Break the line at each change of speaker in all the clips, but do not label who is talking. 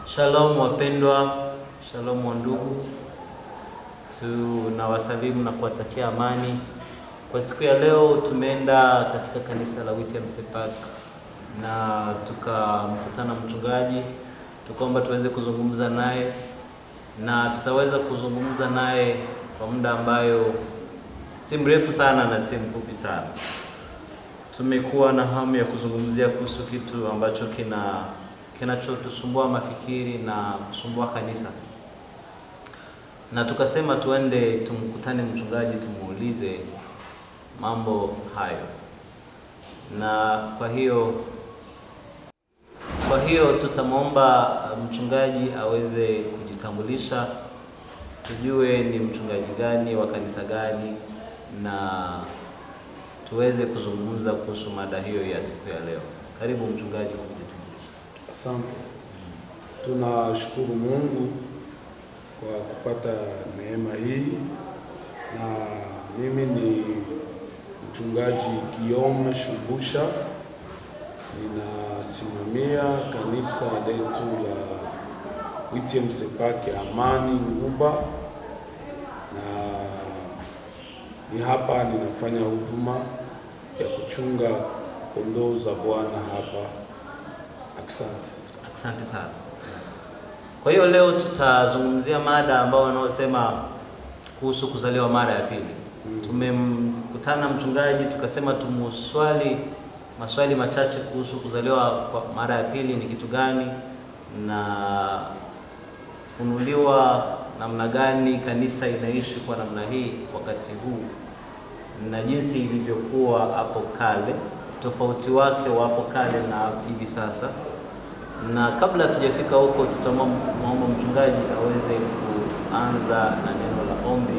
Shalom wapendwa, shalom wandugu. Tunawasalimu na kuwatakia amani. Kwa siku ya leo tumeenda katika kanisa la Witiem Sepak na tukamkutana mchungaji, tukaomba tuweze kuzungumza naye, na tutaweza kuzungumza naye kwa muda ambayo si mrefu sana na si mfupi sana. Tumekuwa na hamu ya kuzungumzia kuhusu kitu ambacho kinachotusumbua mafikiri na kusumbua kanisa, na tukasema tuende tumkutane mchungaji tumuulize mambo hayo. Na kwa hiyo tutamwomba mchungaji aweze kujitambulisha, tujue ni mchungaji gani wa kanisa gani, na tuweze kuzungumza kuhusu mada hiyo ya siku ya leo. Karibu mchungaji kujitambulisha.
Asante. Tunashukuru Mungu kwa kupata neema hii, na mimi ni mchungaji Guillaume Shubusha. Ninasimamia kanisa letu la Witiem Sepak Amani Nguba, na ni hapa ninafanya huduma ya kuchunga kondoo za Bwana hapa.
Asante sana. Kwa hiyo leo tutazungumzia mada ambayo wanaosema kuhusu kuzaliwa mara ya pili. Tumemkutana mchungaji tukasema maswali machache kuhusu kuzaliwa kwa mara ya pili ni kitu gani, na funuliwa namna gani kanisa inaishi kwa namna hii wakati huu, na jinsi ilivyokuwa hapo kale, tofauti wake wa hapo kale na hivi sasa. Na kabla tujafika huko, tutamwomba mchungaji aweze kuanza na neno la ombi,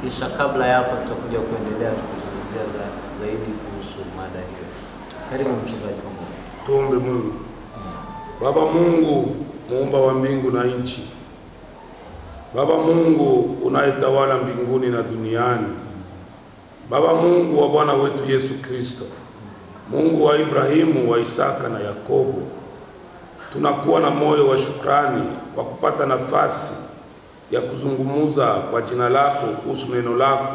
kisha kabla ya hapo tutakuja kuendelea tukizungumzia zaidi kuhusu mada hiyo. Karibu mchungaji.
Tuombe. Mungu Baba Mungu, muumba wa mbingu na nchi, Baba Mungu unayetawala mbinguni na duniani, Baba Mungu wa Bwana wetu Yesu Kristo, Mungu wa Ibrahimu, wa Isaka na Yakobo, tunakuwa na moyo wa shukrani kwa kupata nafasi ya kuzungumuza kwa jina lako kuhusu neno lako.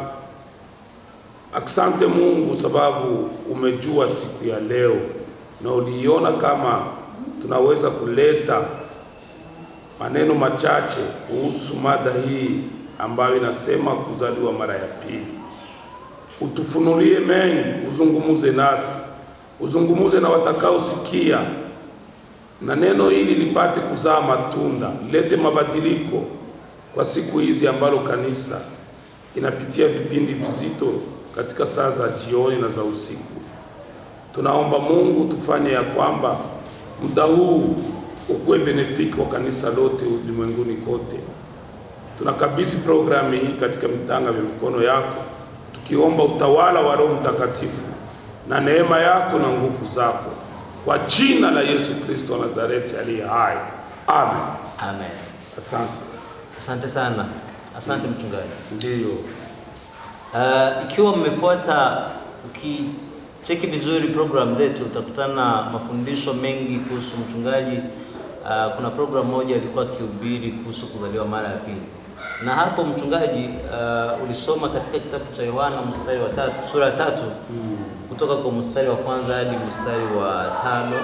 Asante Mungu, sababu umejua siku ya leo na uliona kama tunaweza kuleta maneno machache kuhusu mada hii ambayo inasema kuzaliwa mara ya pili. Utufunulie mengi, uzungumuze nasi, uzungumuze na watakao sikia, na neno hili lipate kuzaa matunda, lilete mabadiliko kwa siku hizi ambalo kanisa inapitia vipindi vizito katika saa za jioni na za usiku. Tunaomba Mungu tufanye ya kwamba muda huu ukuwe benefiki kwa kanisa lote ulimwenguni kote. Tunakabidhi programu hii katika mitanga vya mikono yako, tukiomba utawala wa Roho Mtakatifu na neema yako na nguvu zako, kwa jina la Yesu Kristo wa Nazareti aliye hai. Amen.
Amen.
Asante
sana. Asante mchungaji.
Ndiyo.
Ikiwa mmefuata, ukicheki vizuri program zetu utakutana mafundisho mengi kuhusu mchungaji. Kuna program moja ilikuwa kihubiri kuhusu kuzaliwa mara ya pili, na hapo mchungaji ulisoma katika kitabu cha Yohana sura ya 3 kutoka kwa mstari wa kwanza hadi mstari wa 5.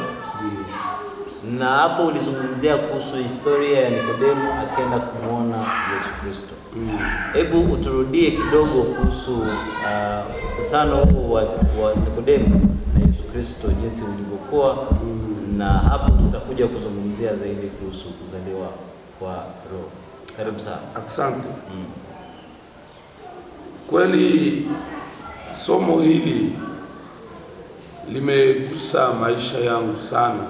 Na hapo ulizungumzia kuhusu historia ya Nikodemu akaenda kumuona Yesu Kristo. Hebu uturudie kidogo kuhusu mkutano huo wa Nikodemu na Yesu Kristo, jinsi ulivyokuwa, na hapo tutakuja kuzungumzia zaidi kuhusu kuzaliwa kwa Roho. Karibu sana.
Asante. Kweli somo hili limegusa maisha yangu sana,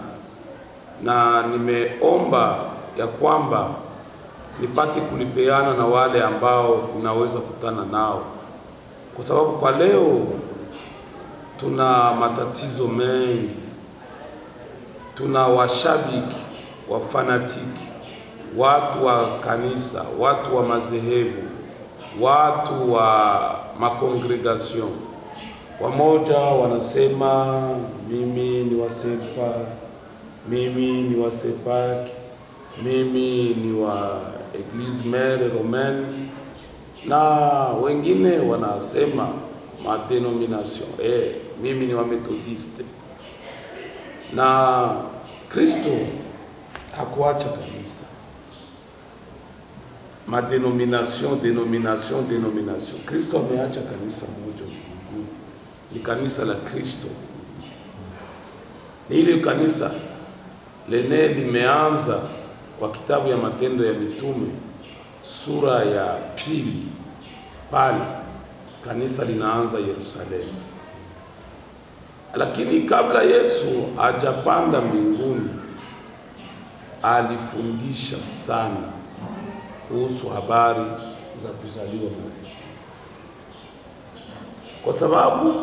na nimeomba ya kwamba nipate kulipeana na wale ambao ninaweza kutana nao, kwa sababu kwa leo tuna matatizo mengi. Tuna washabiki, wafanatiki, watu wa kanisa, watu wa madhehebu, watu wa makongregation. Wamoja wanasema mimi ni wa Sepak, mimi ni wa Sepak, mimi ni wa Eglise Mère Romaine, na wengine wanasema madenomination. Mimi ni wa Methodiste. Na Kristo hakuacha kanisa. Madenomination. Kristo ameacha kanisa moja mbinguni. Ni kanisa la Kristo. Ni ile kanisa lene limeanza kwa kitabu ya Matendo ya Mitume sura ya 2. Pale kanisa linaanza Yerusalemu. Lakini kabla Yesu hajapanda mbinguni, alifundisha sana kuhusu habari za kuzaliwa mara. Kwa sababu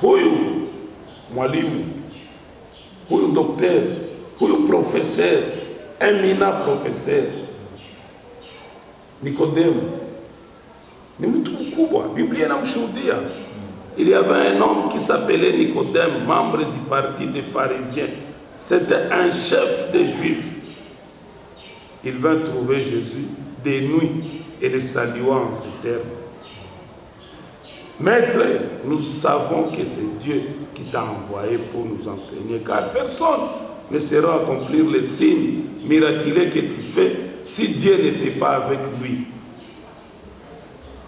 huyu mwalimu, huyu daktari, huyu professeur, eminent professeur Nikodemo ni mtu mkubwa. Biblia inamshuhudia. Il y avait un homme qui s'appelait Nicodème, membre du parti des pharisiens. C'était un chef des Juifs. Il vint trouver Jésus de nuit et le saluant en ces termes: Maître, nous savons que c'est Dieu qui t'a envoyé pour nous enseigner, car personne ne saura accomplir les signes miraculeux que tu fais si Dieu n'était pas avec lui.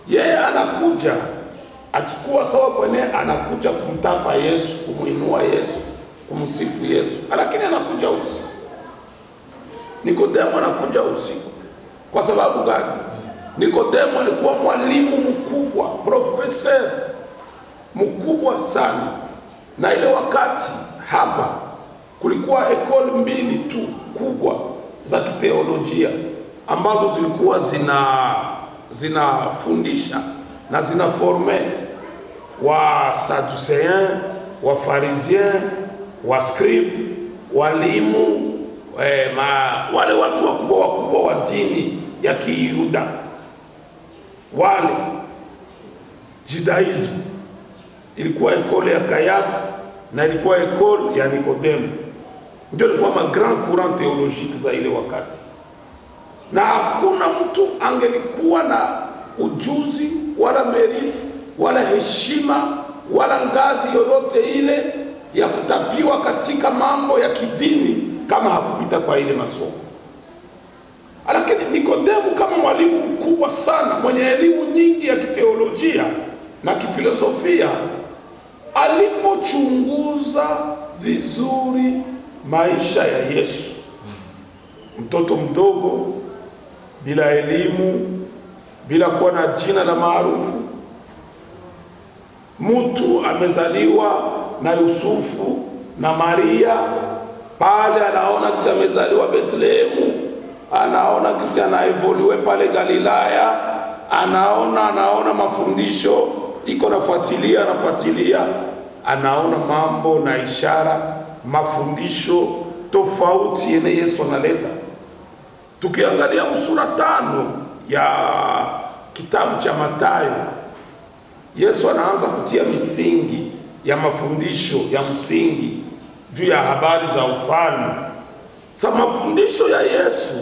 Yeye anakuja akikuwa sawa kwenye anakuja kumtapa Yesu, kumuinua Yesu, kumsifu Yesu, lakini anakuja usiku. Nikodemo anakuja usiku. Kwa sababu gani? Nikodemo alikuwa mwalimu mkubwa, professeur mkubwa sana. Na ile wakati hapa kulikuwa ekoli mbili tu kubwa za kiteolojia ambazo zilikuwa zinafundisha na zinaforme wa Sadducéens, wa Pharisiens, wa scribe, walimu, wale watu wakubwa wa dini ya Kiyuda, wale Judaism. Ilikuwa ekole ya Kayafa na ilikuwa ekole ya Nikodemo. Ndio ilikuwa ma grand courant théologique za ile wakati. Na hakuna mtu angelikuwa na ujuzi wala merit wala heshima wala ngazi yoyote ile ya kutapiwa katika mambo ya kidini kama hakupita kwa ile masomo. Lakini Nikodemo kama mwalimu mkubwa sana, mwenye elimu nyingi ya kiteolojia na kifilosofia, alipochunguza vizuri maisha ya Yesu, mtoto mdogo bila elimu, bila kuwa na jina la maarufu, mtu amezaliwa na Yusufu na Maria, pale anaona kisa amezaliwa Bethlehemu, anaona kisa anaevoluwe pale Galilaya, anaona mafundisho iko nafuatilia, anaona mambo na ishara, mafundisho tofauti yenye Yesu analeta. Tukiangalia sura 5 ya kitabu cha Mathayo, Yesu anaanza kutia misingi ya mafundisho ya msingi juu ya habari za ufalme. Sasa mafundisho ya Yesu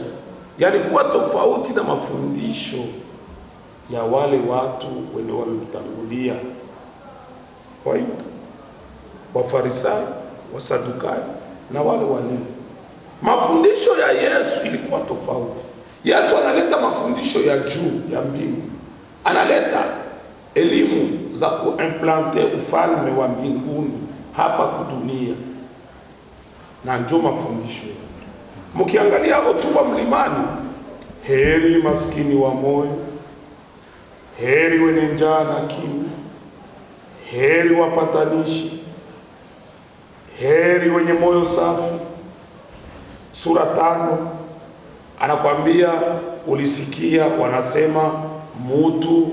yalikuwa tofauti na mafundisho ya wale watu wenye walimtangulia, Wafarisayo, Wasadukayo na wale walimu. Mafundisho ya Yesu ilikuwa tofauti. Yesu analeta mafundisho ya juu ya mbingu, analeta elimu za kuimplante ufalme wa mbinguni hapa kudunia, na ndio mafundisho. Mkiangalia hotuba mlimani, heri maskini wa moyo, heri wenye njaa na kiu, heri wapatanishi, heri wenye moyo safi. Sura 5 anakwambia, ulisikia wanasema mtu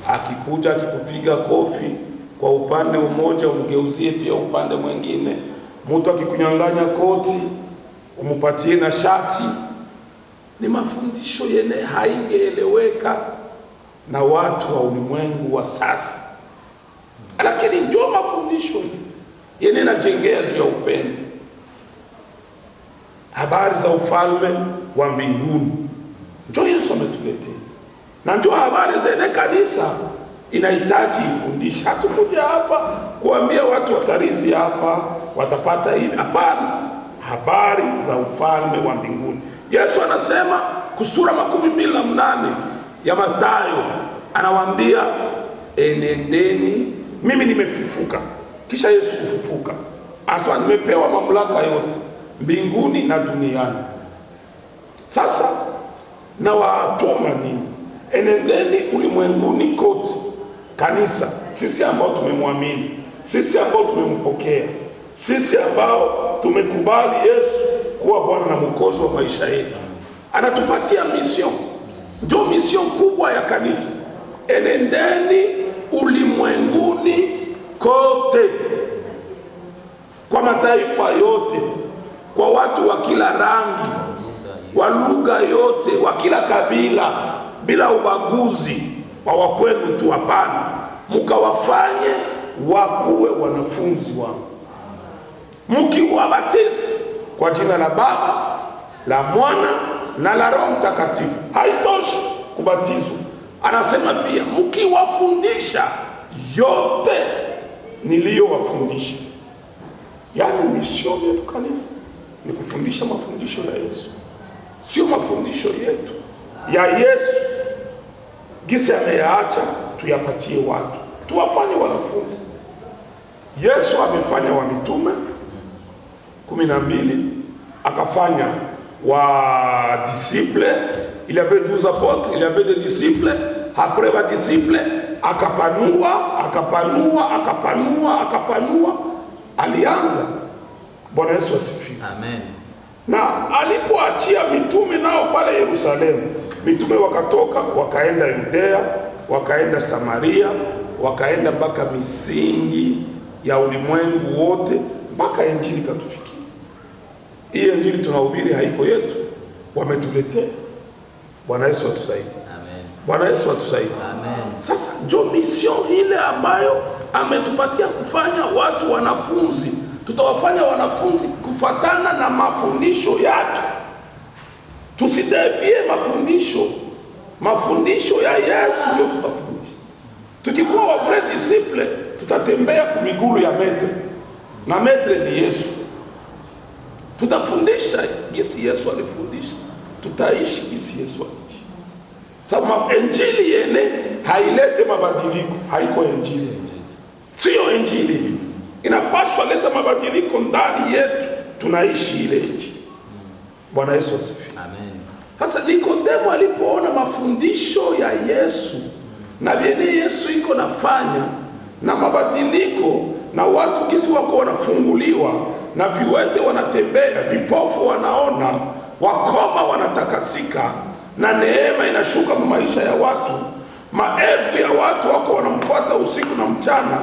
akikuja akikupiga kofi kwa upande mmoja umgeuzie pia upande mwingine, mtu akikunyang'anya koti umupatie na shati. Ni mafundisho yenye haingeeleweka na watu wa ulimwengu wa sasa, lakini ndio mafundisho yenye najengea juu ya upendo. habari za ufalme wa mbinguni. Ndio Yesu ametuletea, na ndio habari zenye kanisa inahitaji ifundisha. Hatukuja hapa kuambia watu watarizi hapa watapata hivi, hapana. Habari za ufalme wa mbinguni. Yesu anasema kusura 28 ya Mathayo, anawaambia enendeni, mimi nimefufuka. Kisha Yesu kufufuka anasema nimepewa mamlaka yote mbinguni na duniani. Sasa na watuma nini? Enendeni ulimwenguni kote. Kanisa, sisi ambao tumemwamini, sisi ambao tumempokea, sisi ambao tumekubali Yesu kuwa Bwana na Mwokozi wa maisha yetu, anatupatia mission. Ndio mission kubwa ya kanisa. Enendeni ulimwenguni kote, kwa mataifa yote, kwa watu wa kila rangi, wa lugha yote, wa kila kabila, bila ubaguzi wa wakwenu tu, hapana. Mukawafanye wakuwe wanafunzi wangu, mukiwabatiza kwa jina la Baba, la Mwana na la Roho Mtakatifu. Haitoshi kubatizwa, anasema pia mukiwafundisha yote niliyowafundisha. Yaani mission yetu kanisa ni kufundisha mafundisho ya Yesu, sio mafundisho yetu ya Yesu gisi ameyaacha tuyapatie watu, tuwafanye wanafunzi. Yesu amefanya wa mitume 12, akafanya wa disciples. Il avait 12 apôtres, il avait des disciples. Après wa disciples akapanua. Alianza. Bwana Yesu asifiwe.
Amen.
Na alipoachia mitume nao pale Yerusalemu, mitume wakatoka wakaenda Yudea, wakaenda Samaria, wakaenda mpaka misingi ya ulimwengu wote, mpaka injili katufikia. Hii injili tunahubiri haiko yetu, wametuletea. Bwana Yesu atusaidie. Amen. Bwana Yesu atusaidie.
Amen.
Sasa ndio mission ile ambayo ametupatia kufanya watu wanafunzi. Tutawafanya wanafunzi kufatana na mafundisho yake. Tusidevie mafundisho ya Yesu ndio tutafundisha. Tukikuwa wa vrai disciple, tutatembea kwa miguu ya metre, na metre ni Yesu. Tutafundisha jinsi Yesu alifundisha, tutaishi jinsi Yesu aliishi. Sababu injili yene hailete mabadiliko, haiko injili. Sio injili hii. Inapaswa leta mabadiliko ndani yetu, tunaishi ile injili. Bwana Yesu asifiwe.
Amen.
Sasa Nikodemo alipoona mafundisho ya Yesu na vile Yesu iko nafanya na mabadiliko, na watu kisi wako wanafunguliwa, na viwete wanatembea, vipofu wanaona, wakoma wanatakasika, na neema inashuka maisha ya watu, maelfu ya watu wako wanamfuata usiku na mchana.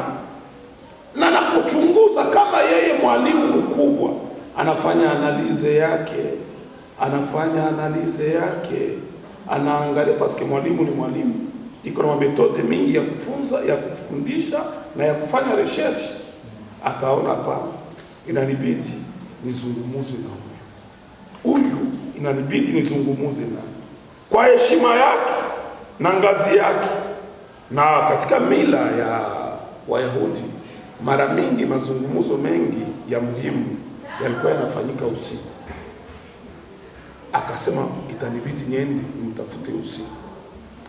Na anapochunguza kama yeye mwalimu mkubwa, anafanya analize yake, anaangalia, paske mwalimu ni mwalimu, iko na metode mingi ya kufunza, ya kufundisha na ya kufanya research. Akaona hapa inanibidi nizungumuze na huyu, inanibidi nizungumuze na kwa heshima yake na ngazi yake. Na katika mila ya Wayahudi, mara mingi mazungumuzo mengi ya muhimu yalikuwa yanafanyika usiku. Akasema itanibidi niende nimtafute usiku.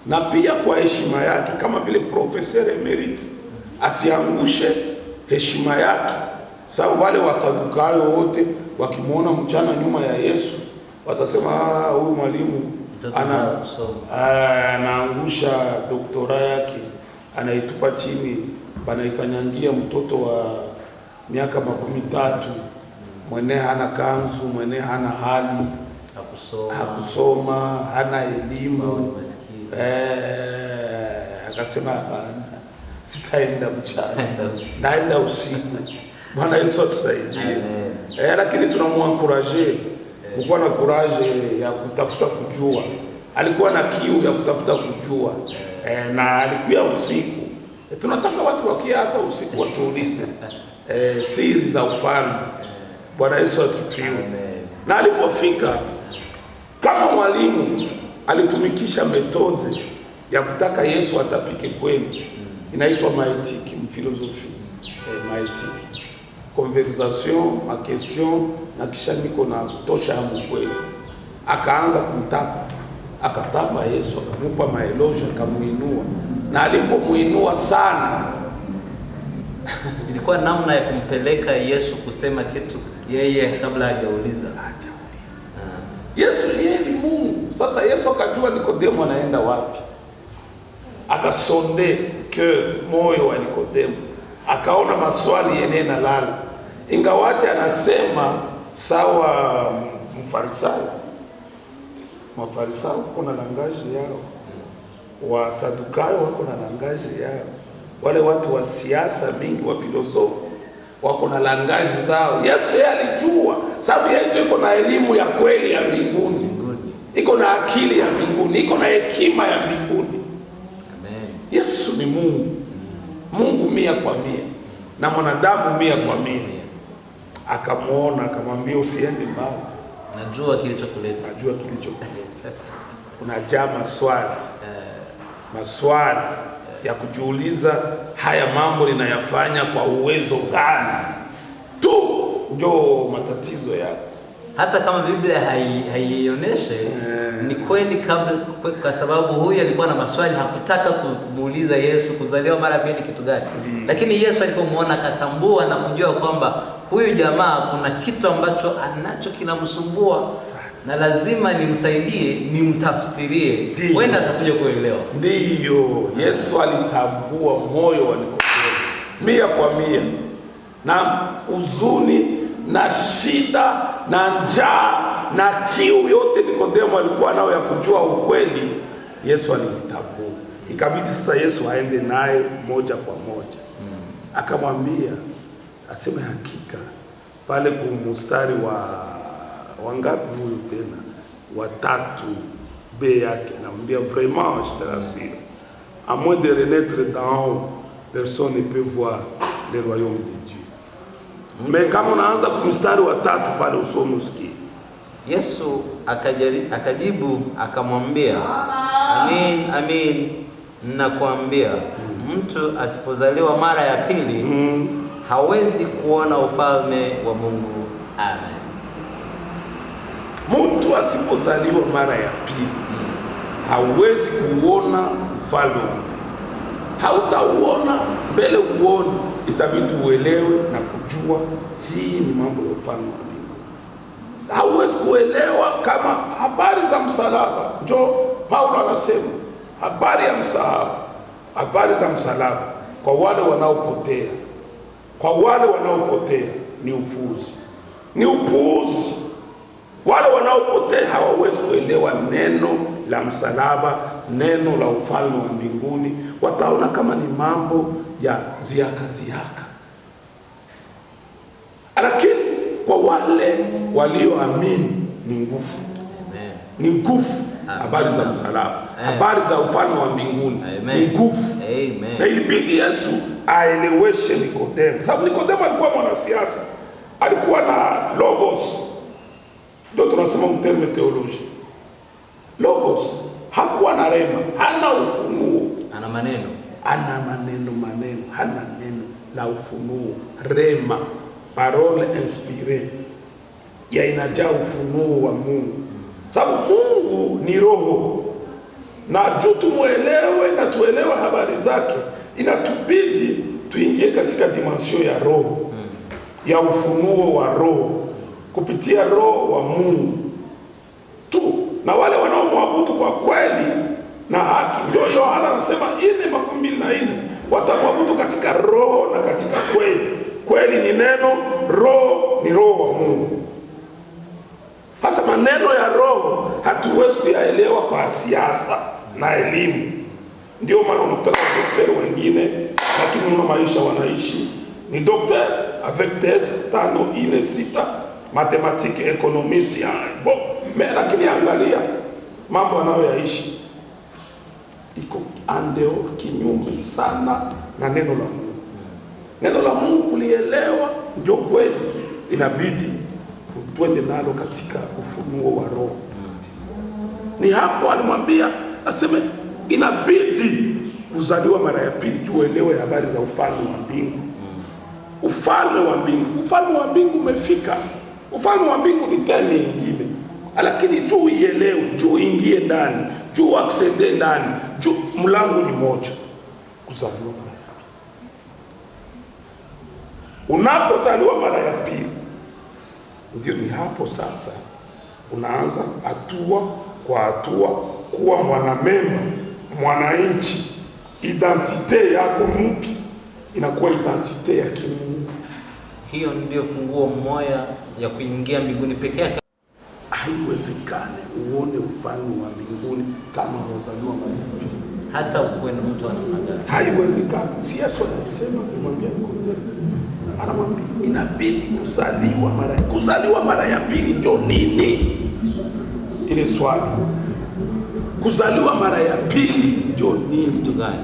Na pia kwa heshima yake, kama vile professeur emerit asiangushe heshima yake, sababu wale Wasadukayo wote wakimwona mchana nyuma ya Yesu watasema huyu mwalimu anaangusha doktora yake, anaitupa chini, banaikanyangia mtoto wa miaka 13, mwene hana kanzu, mwene hana hali, hakusoma, hana elimu. Akasema hapana, sitaenda mchana, naenda usiku. Bwana Yesu atusaidie. Lakini tunamwankuraje kuwa na courage ya kutafuta kujua. Alikuwa na kiu ya kutafuta kujua, na alikuwa usiku. Tunataka watu wakia hata usiku watuulize siri za ufalme. Bwana Yesu asifiwe. Na alipofika kama mwalimu alitumikisha metode ya kutaka Yesu atapike kweli, inaitwa maetiki mfilosofi, maetiki conversation ma question na kisha niko na kutosha yangu kweli. Akaanza kumtapa, akatapa Yesu, akamupa maeloge, akamuinua, na alipomuinua sana
ilikuwa namna ya kumpeleka Yesu kusema kitu yeye kabla hajauliza.
Yesu yeye ni Mungu. Sasa Yesu akajua Nikodemo anaenda wapi, akasonde ke moyo wa Nikodemo, akaona maswali yenye na lala, ingawaje anasema sawa mfarisayo. Mafarisayo kuna langaji yao, Wasadukayo wako na langaji yao, wale watu wa siasa mingi wa filosofi wako na langaji zao. Yesu yeye alijua, sababu yeye iko na elimu ya kweli ya mbinguni, iko na akili ya mbinguni, iko na hekima ya mbinguni.
Amen.
Yesu ni Mungu, Mungu 100% na mwanadamu 100%. Akamuona, akamwambia usiende mbali,
najua kilichokuleta.
najua kilichokuleta. Unajaa maswali, maswali ya kujiuliza, haya mambo ninayafanya kwa uwezo gani tu, ndio matatizo yako.
Hata kama Biblia haionyeshe ni kweli, kwa sababu huyu alikuwa na maswali, hakutaka kumuuliza Yesu kuzaliwa mara pili kitu gani. Lakini Yesu alipomuona akatambua na kujua kwamba huyu jamaa kuna kitu ambacho anacho kinamsumbua na lazima nimsaidie, nimtafsirie, wenda atakuja kuelewa.
Ndiyo, Yesu alitambua moyo wa Nikodemo 100%, na huzuni na shida na njaa na kiu yote Nikodemo alikuwa nao ya kujua ukweli. Yesu alitambua. Ikabidi sasa Yesu aende naye moja kwa moja. Akamwambia aseme hakika pale kumustari wangapi huyu tena watatu B yake, anamwambia vraiment je te rassure, à moins de renaître d'en haut, personne ne peut voir le royaume de Dieu. Mais kama unaanza kumstari wa 3 pale usome usikie.
Yesu akajibu akamwambia, amin amin nakwambia, mtu asipozaliwa mara ya pili hawezi kuona ufalme wa Mungu. Amen.
Mtu asipozaliwa mara ya pili hawezi kuona ufalme wa Mungu. Hautauona mbele uone, itabidi uelewe na kujua hii ni mambo ya ufalme wa Mungu. Hauwezi kuelewa kama habari za msalaba. Ndio Paulo anasema habari ya msalaba, habari za msalaba kwa wale wanaopotea, kwa wale wanaopotea ni upuuzi, ni upuuzi. Wale wanaopotea hawawezi kuelewa neno la msalaba, neno la ufalme wa mbinguni. Wataona kama ni mambo ya ziaka. Lakini kwa wale walioamini ni nguvu. Ni nguvu. Habari za msalaba, habari za ufalme wa mbinguni ni nguvu. Na ilibidi Yesu aeleweshe Nikodemo, sababu Nikodemo alikuwa mwanasiasa, alikuwa na logos. Ndio tunasema mterme teoloji. Logos hakuwa na rema, hana ufunuo,
ana maneno,
hana neno la ufunuo. Rema, parole inspirée, ya inajaa ufunuo wa Mungu. Sababu Mungu ni roho, na juu tumuelewe na tuelewe habari zake, inatubidi tuingie katika dimension ya roho, ya ufunuo wa roho, kupitia roho wa Mungu tu. Na wale wanaomwabudu kwa kweli na haki, ndio Yohana anasema 4:24 watamwabudu katika roho na katika kweli. Kweli ni neno, roho ni roho wa Mungu. Hasa maneno ya roho hatuwezi kuyaelewa kwa siasa na elimu. Ndio maana unakutana na daktari wengine, lakini una maisha wanaishi ni docteur avec thèse 5, 4, 6 mathématiques, économie, science. Bon, mais lakini angalia mambo anayoyaishi iko andeo kinyume sana na neno la Mungu. Neno la Mungu kulielewa ndio kweli, inabidi twende nalo katika ufunuo wa Roho. Ni hapo alimwambia aseme inabidi uzaliwa mara ya pili juu uelewe habari za ufalme wa mbingu. Ufalme wa mbingu, ufalme wa mbingu umefika. Ufalme wa mbingu ni temi nyingine, lakini juu ielewe, juu ingie ndani, juu aksede ndani, juu mlango ni moja, kuzaliwa mara ya pili. Unapozaliwa mara ya pili, ndio ni hapo sasa unaanza hatua kwa hatua kuwa mwanamemba, mwananchi. Identite yako mpya inakuwa identite ya kimungu.
Hiyo ndio funguo moja ya kuingia mbinguni peke yake.
Haiwezekane uone ufalme wa mbinguni kama huzaliwa mara ya pili.
Hata ukuwe na mtu anamagana.
Haiwezekani. Si Yesu alisema, kumwambia Nikodemo, anamwambia inabidi kuzaliwa mara ya pili ndio nini? Ile swali. Kuzaliwa mara ya pili ndio nini?
Kitu gani?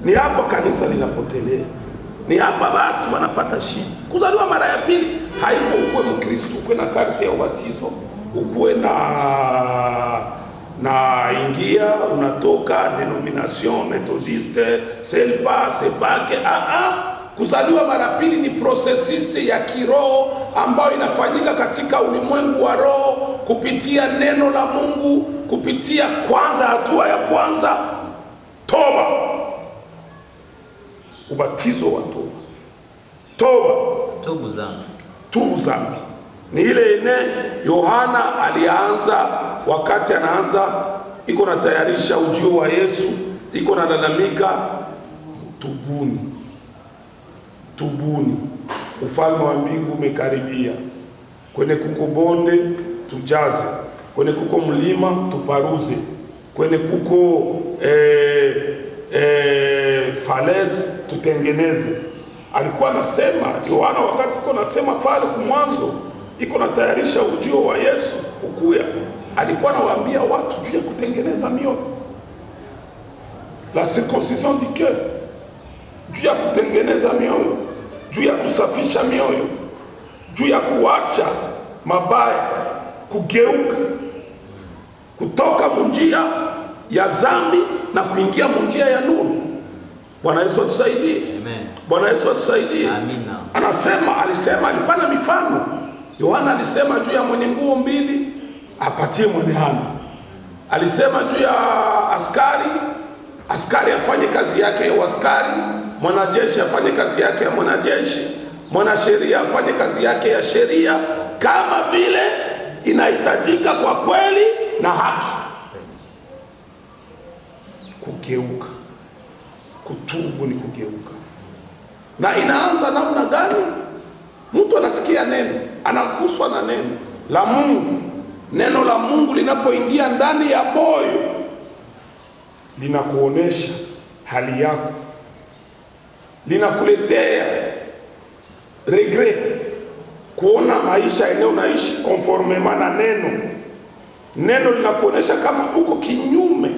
Ni hapo kanisa linapotelea. Ni hapa watu wanapata shida. Kuzaliwa mara ya pili haiko ukuwe Mkristo, ukuwe na karte ya ubatizo, ukuwe na ingia unatoka denomination methodiste, selpa, sepake. Kuzaliwa mara pili ni prosesisi ya kiroho ambayo inafanyika katika ulimwengu wa roho kupitia neno la Mungu, kupitia kwanza, hatua ya kwanza toba, ubatizo wa toba, tubu zambi. Ni ile ene Yohana alianza wakati anaanza iko na tayarisha ujio wa Yesu, iko na lalamika, tubuni, ufalme wa mbingu umekaribia. Kwenye kuko bonde tujaze, kwenye kuko mlima tuparuze, kwenye kuko falezi tutengeneze. Alikuwa anasema Yohana wakati iko nasema pale kumwanzo iko na tayarisha ujio wa Yesu ukuya, alikuwa anawaambia watu juu ya kutengeneza mioyo, la circoncision du cœur, juu ya kutengeneza mioyo, juu ya kusafisha mioyo, juu ya kuacha mabaya, kugeuka kutoka munjia ya zambi na kuingia munjia ya nuru. Bwana Yesu atusaidie.
Amen.
Bwana Yesu atusaidie.
Amina.
Alisema alipana mifano. Yohana alisema juu ya mwenye nguo mbili apatie mwenye hana. Alisema juu ya askari afanye kazi yake ya askari, mwanajeshi afanye kazi yake ya mwanajeshi, mwanasheria afanye kazi yake ya sheria, kama vile inahitajika kwa kweli na haki. Kugeuka, kutubu ni kugeuka. Na inaanza namna gani? Mtu anasikia neno, anaguswa na neno la Mungu. Neno la Mungu linapoingia ndani ya moyo linakuonesha hali yako, linakuletea regret, kuona maisha eneo naishi conformement na neno. Neno linakuonesha kama uko kinyume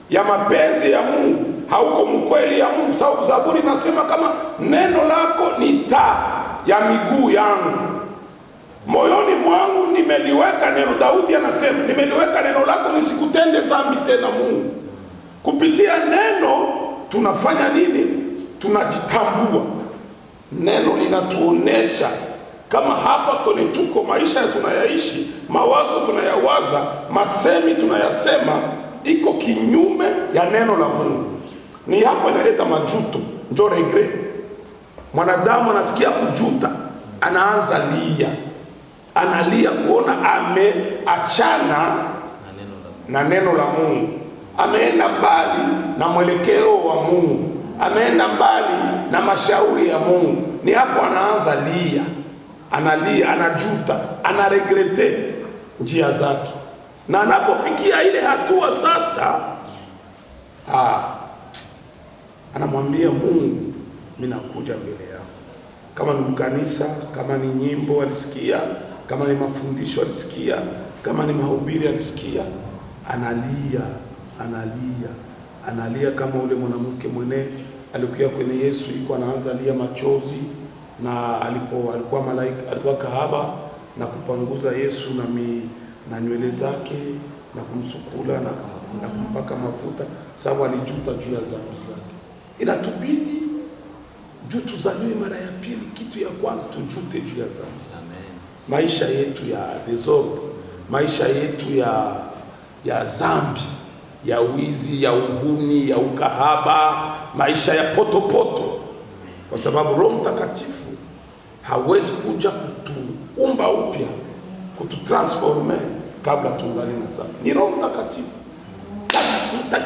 ya mapenzi ya Mungu, hauko mkweli ya Mungu. Sababu Zaburi nasema kama neno lako ni taa ya miguu yangu, moyoni mwangu nimeliweka neno. Daudi anasema nimeliweka neno lako nisikutende dhambi tena. Mungu, kupitia neno tunafanya nini? Tunajitambua. Neno linatuonesha kama hapa kwenye tuko maisha tunayaishi, mawazo tunayawaza, masemi tunayasema iko kinyume ya neno la Mungu. Ni hapo inaleta majuto, ndio regret. Mwanadamu anasikia kujuta, anaanza analia kuona ameachana na neno la Mungu, ameenda mbali na mwelekeo wa Mungu, ameenda mbali na mashauri ya Mungu. Ni hapo anaanza analia, anajuta, anaregrete njia zake. Na anapofikia ile hatua sasa, anamwambia Mungu, mimi nakuja mbele yako. Kama ni kanisa, kama ni nyimbo alisikia, kama ni mafundisho alisikia, kama ni mahubiri alisikia, analia kama ule mwanamke mwenye alikuwa kwenye Yesu, iko anaanza lia machozi, na alikuwa malaika, alikuwa kahaba na kupanguza Yesu na nywele zake na kumsukula na kumpaka mafuta, sababu alijuta juu ya dhambi zake. Inatubidi juu tuzaliwe mara ya pili, kitu ya kwanza tujute juu ya dhambi. Maisha yetu ya desordre, maisha yetu ya dhambi, ya wizi, ya uhuni, ya ukahaba, maisha ya poto, kwa sababu Roho Mtakatifu hawezi kuja kutuumba upya, kututransforme kabla tungali na dhambi. Ni Roho Mtakatifu.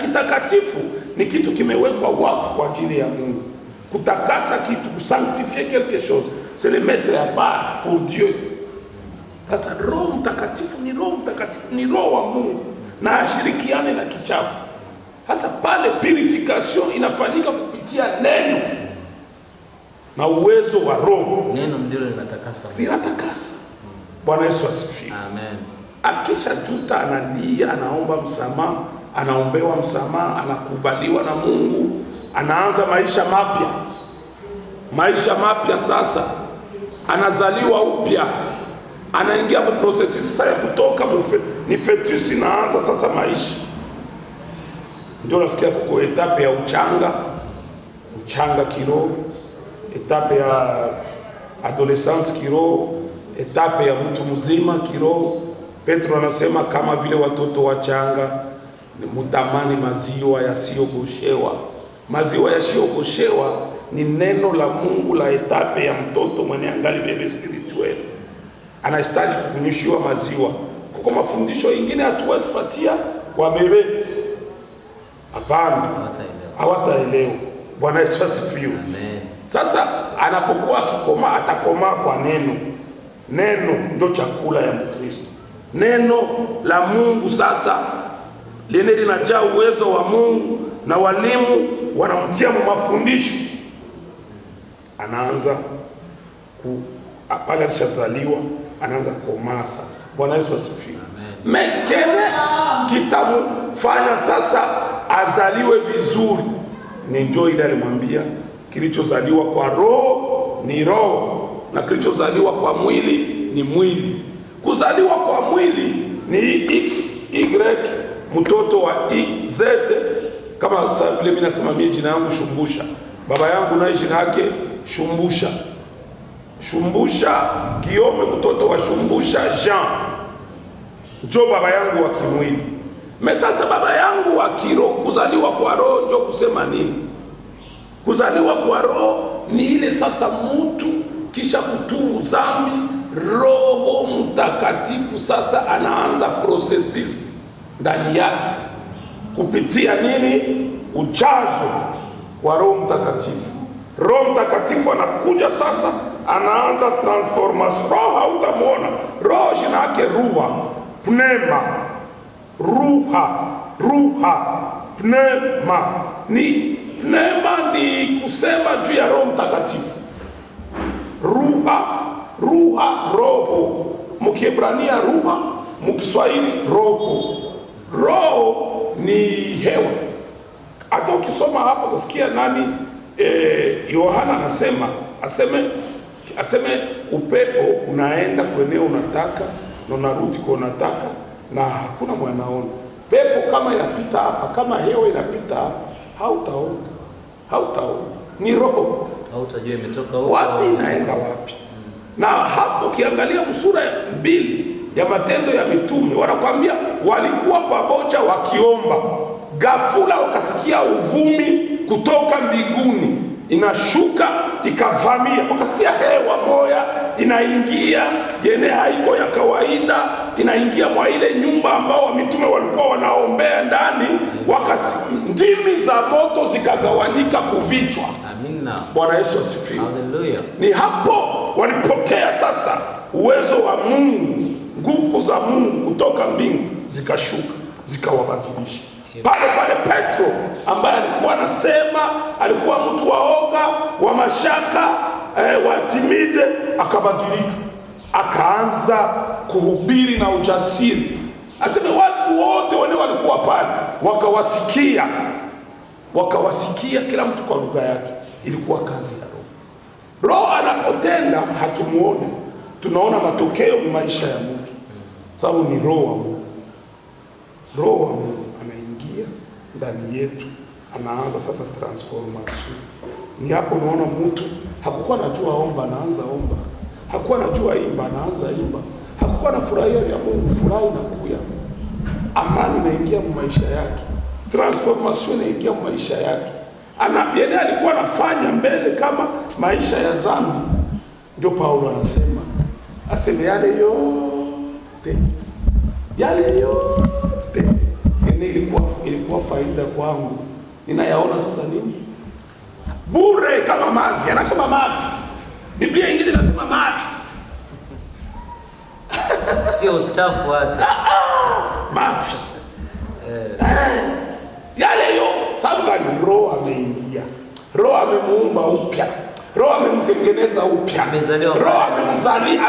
Kitakatifu ni kitu kimewekwa wafu kwa ajili ya Mungu. Kutakasa kitu, kusanctifier quelque chose, c'est le mettre à part pour Dieu. Sasa Roho Mtakatifu ni Roho wa Mungu na ashirikiane na kichafu. Sasa pale purification inafanyika kupitia neno na uwezo wa Roho.
Neno ndio linatakasa.
Bwana Yesu asifiwe.
Amen.
Akisha juta, analia, anaomba msamaha, anaombewa msamaha, anakubaliwa na Mungu, anaanza maisha mapya. Sasa anazaliwa upya, anaingia mu process sasa ya kutoka ni fetus, inaanza sasa maisha. Ndio nasikia kuko etape ya uchanga kiroho, etape ya adolescence kiroho, etape ya mtu mzima kiroho. Petro anasema kama vile watoto wachanga mutamani maziwa yasiyogoshewa. Maziwa yasiyogoshewa ni neno la Mungu la etape ya mtoto mwenye angali bebe spirituel. Anahitaji kukunyishiwa maziwa. Kuko mafundisho mengine hatuwezi patia kwa bebe. Hapana, hawataelewa. Bwana Yesu asifiwe.
Amen.
Sasa anapokuwa akikoma, atakomaa kwa neno. Neno ndio chakula ya Mkristo. Neno la Mungu sasa lene linajaa uwezo wa Mungu, na walimu wanamtia mafundisho. Anaanza pale alishazaliwa, anaanza komaa sasa. Bwana Yesu asifiwe. Mekene kitamfanya sasa azaliwe vizuri. Ni ndio ile alimwambia kilichozaliwa kwa roho ni roho na kilichozaliwa kwa mwili ni mwili. Kuzaliwa kwa mwili ni X, Y, mtoto wa Z. Kama sasa vile mimi nasema mimi jina yangu Shumbusha, baba yangu naye jina yake Shumbusha Guillaume, mtoto wa Shumbusha Jean, ndio baba yangu wa kimwili. Sasa baba yangu wa kiroho, kuzaliwa kwa roho ndio kusema nini? Kuzaliwa kwa roho ni ile sasa mtu kisha kutubu dhambi, Roho Mtakatifu sasa anaanza processes ndani yake kupitia nini? Ujazo wa Roho Mtakatifu. Roho Mtakatifu anakuja sasa, anaanza transformation. Roho hautamwona. Roho jina yake ruha, pneuma, ruha, pneuma. Pneuma ni kusema juu ya Roho Mtakatifu. Ruha, roho. Mkiebrania ruha, mkiswahili roho. Roho ni hewa. Hata ukisoma hapo utasikia nani Yohana aseme upepo unaenda kwenye unataka na unarudi kwa unataka na hakuna mwanaona. Pepo kama inapita hapa, kama hewa inapita hapa, hautaona. Ni roho.
Hautajua imetoka huko
wapi inaenda wapi. Na hapo ukiangalia sura ya 2 ya Matendo ya Mitume, wanakuambia walikuwa pamoja wakiomba, ghafula wakasikia uvumi kutoka mbinguni inashuka ikavamia. Wakasikia hewa moya inaingia yene haiko ya kawaida, inaingia mwa ile nyumba ambao wa mitume walikuwa wanaombea ndani. Ndimi za moto zikagawanyika kuvichwa.
Amina.
Bwana Yesu asifiwe.
Hallelujah.
Ni hapo walipokea sasa uwezo wa Mungu, nguvu za Mungu kutoka mbingu zikashuka zikawabadilisha. Pale Petro ambaye alikuwa anasema, alikuwa mtu waoga, wa mashaka, wa timide, akabadilika, akaanza kuhubiri na ujasiri. Aseme watu wote wale walikuwa pale wakawasikia kila mtu kwa lugha yake. Ilikuwa kazi ya Roho. Roho anapotenda hatumuone, tunaona matokeo ya maisha ya mtu, sababu ni roho wa Mungu. Roho wa Mungu anaingia ndani yetu, anaanza sasa transformation. Ni hapo unaona mtu hakukuwa anajua omba, anaanza omba. Hakukuwa anajua imba, anaanza imba. Hakukuwa na furahia ya Mungu, furaha inakuja. Amani inaingia maisha yake. Transformation inaingia maisha yake. Anabiene alikuwa anafanya mbele kama maisha ya dhambi. Ndio Paulo anasema, aseme yale yote ilikuwa faida kwangu, ninayaona sasa nini? Bure kama mavi. Anasema mavi. Biblia ingine inasema mavi.
Sio uchafu hata.
Mavi. Yale yo, sababu gani? Roho ameingia. Roho amemuumba upya. Roho amemtengeneza upya. Roho amemzalia,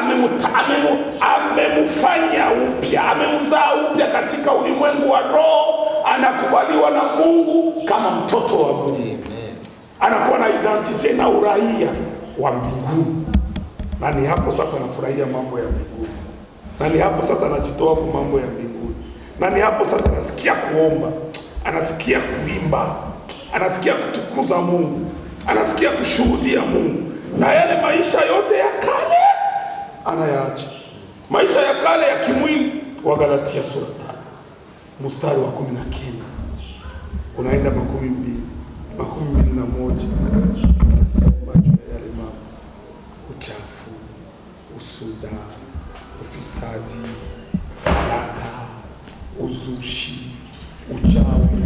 amemfanya upya, amemzaa upya katika ulimwengu wa roho. Anakubaliwa na Mungu kama mtoto wa Mungu. Amen. Anakuwa na identity na uraia wa mbinguni. Na ni hapo sasa anafurahia mambo ya mbinguni. Na ni hapo sasa anajitoa kwa mambo ya mbinguni. Na ni hapo sasa anasikia kuomba, anasikia kuimba, anasikia kutukuza Mungu, anasikia kushuhudia Mungu. Na yale maisha yote ya kale anayaacha. Maisha ya kale ya kimwili, Wagalatia sura 5 mstari wa 19 unaenda 21 anasema juu ya yale mambo: uchafu, usuda, ufisadi, faraka, uzushi, uchawi,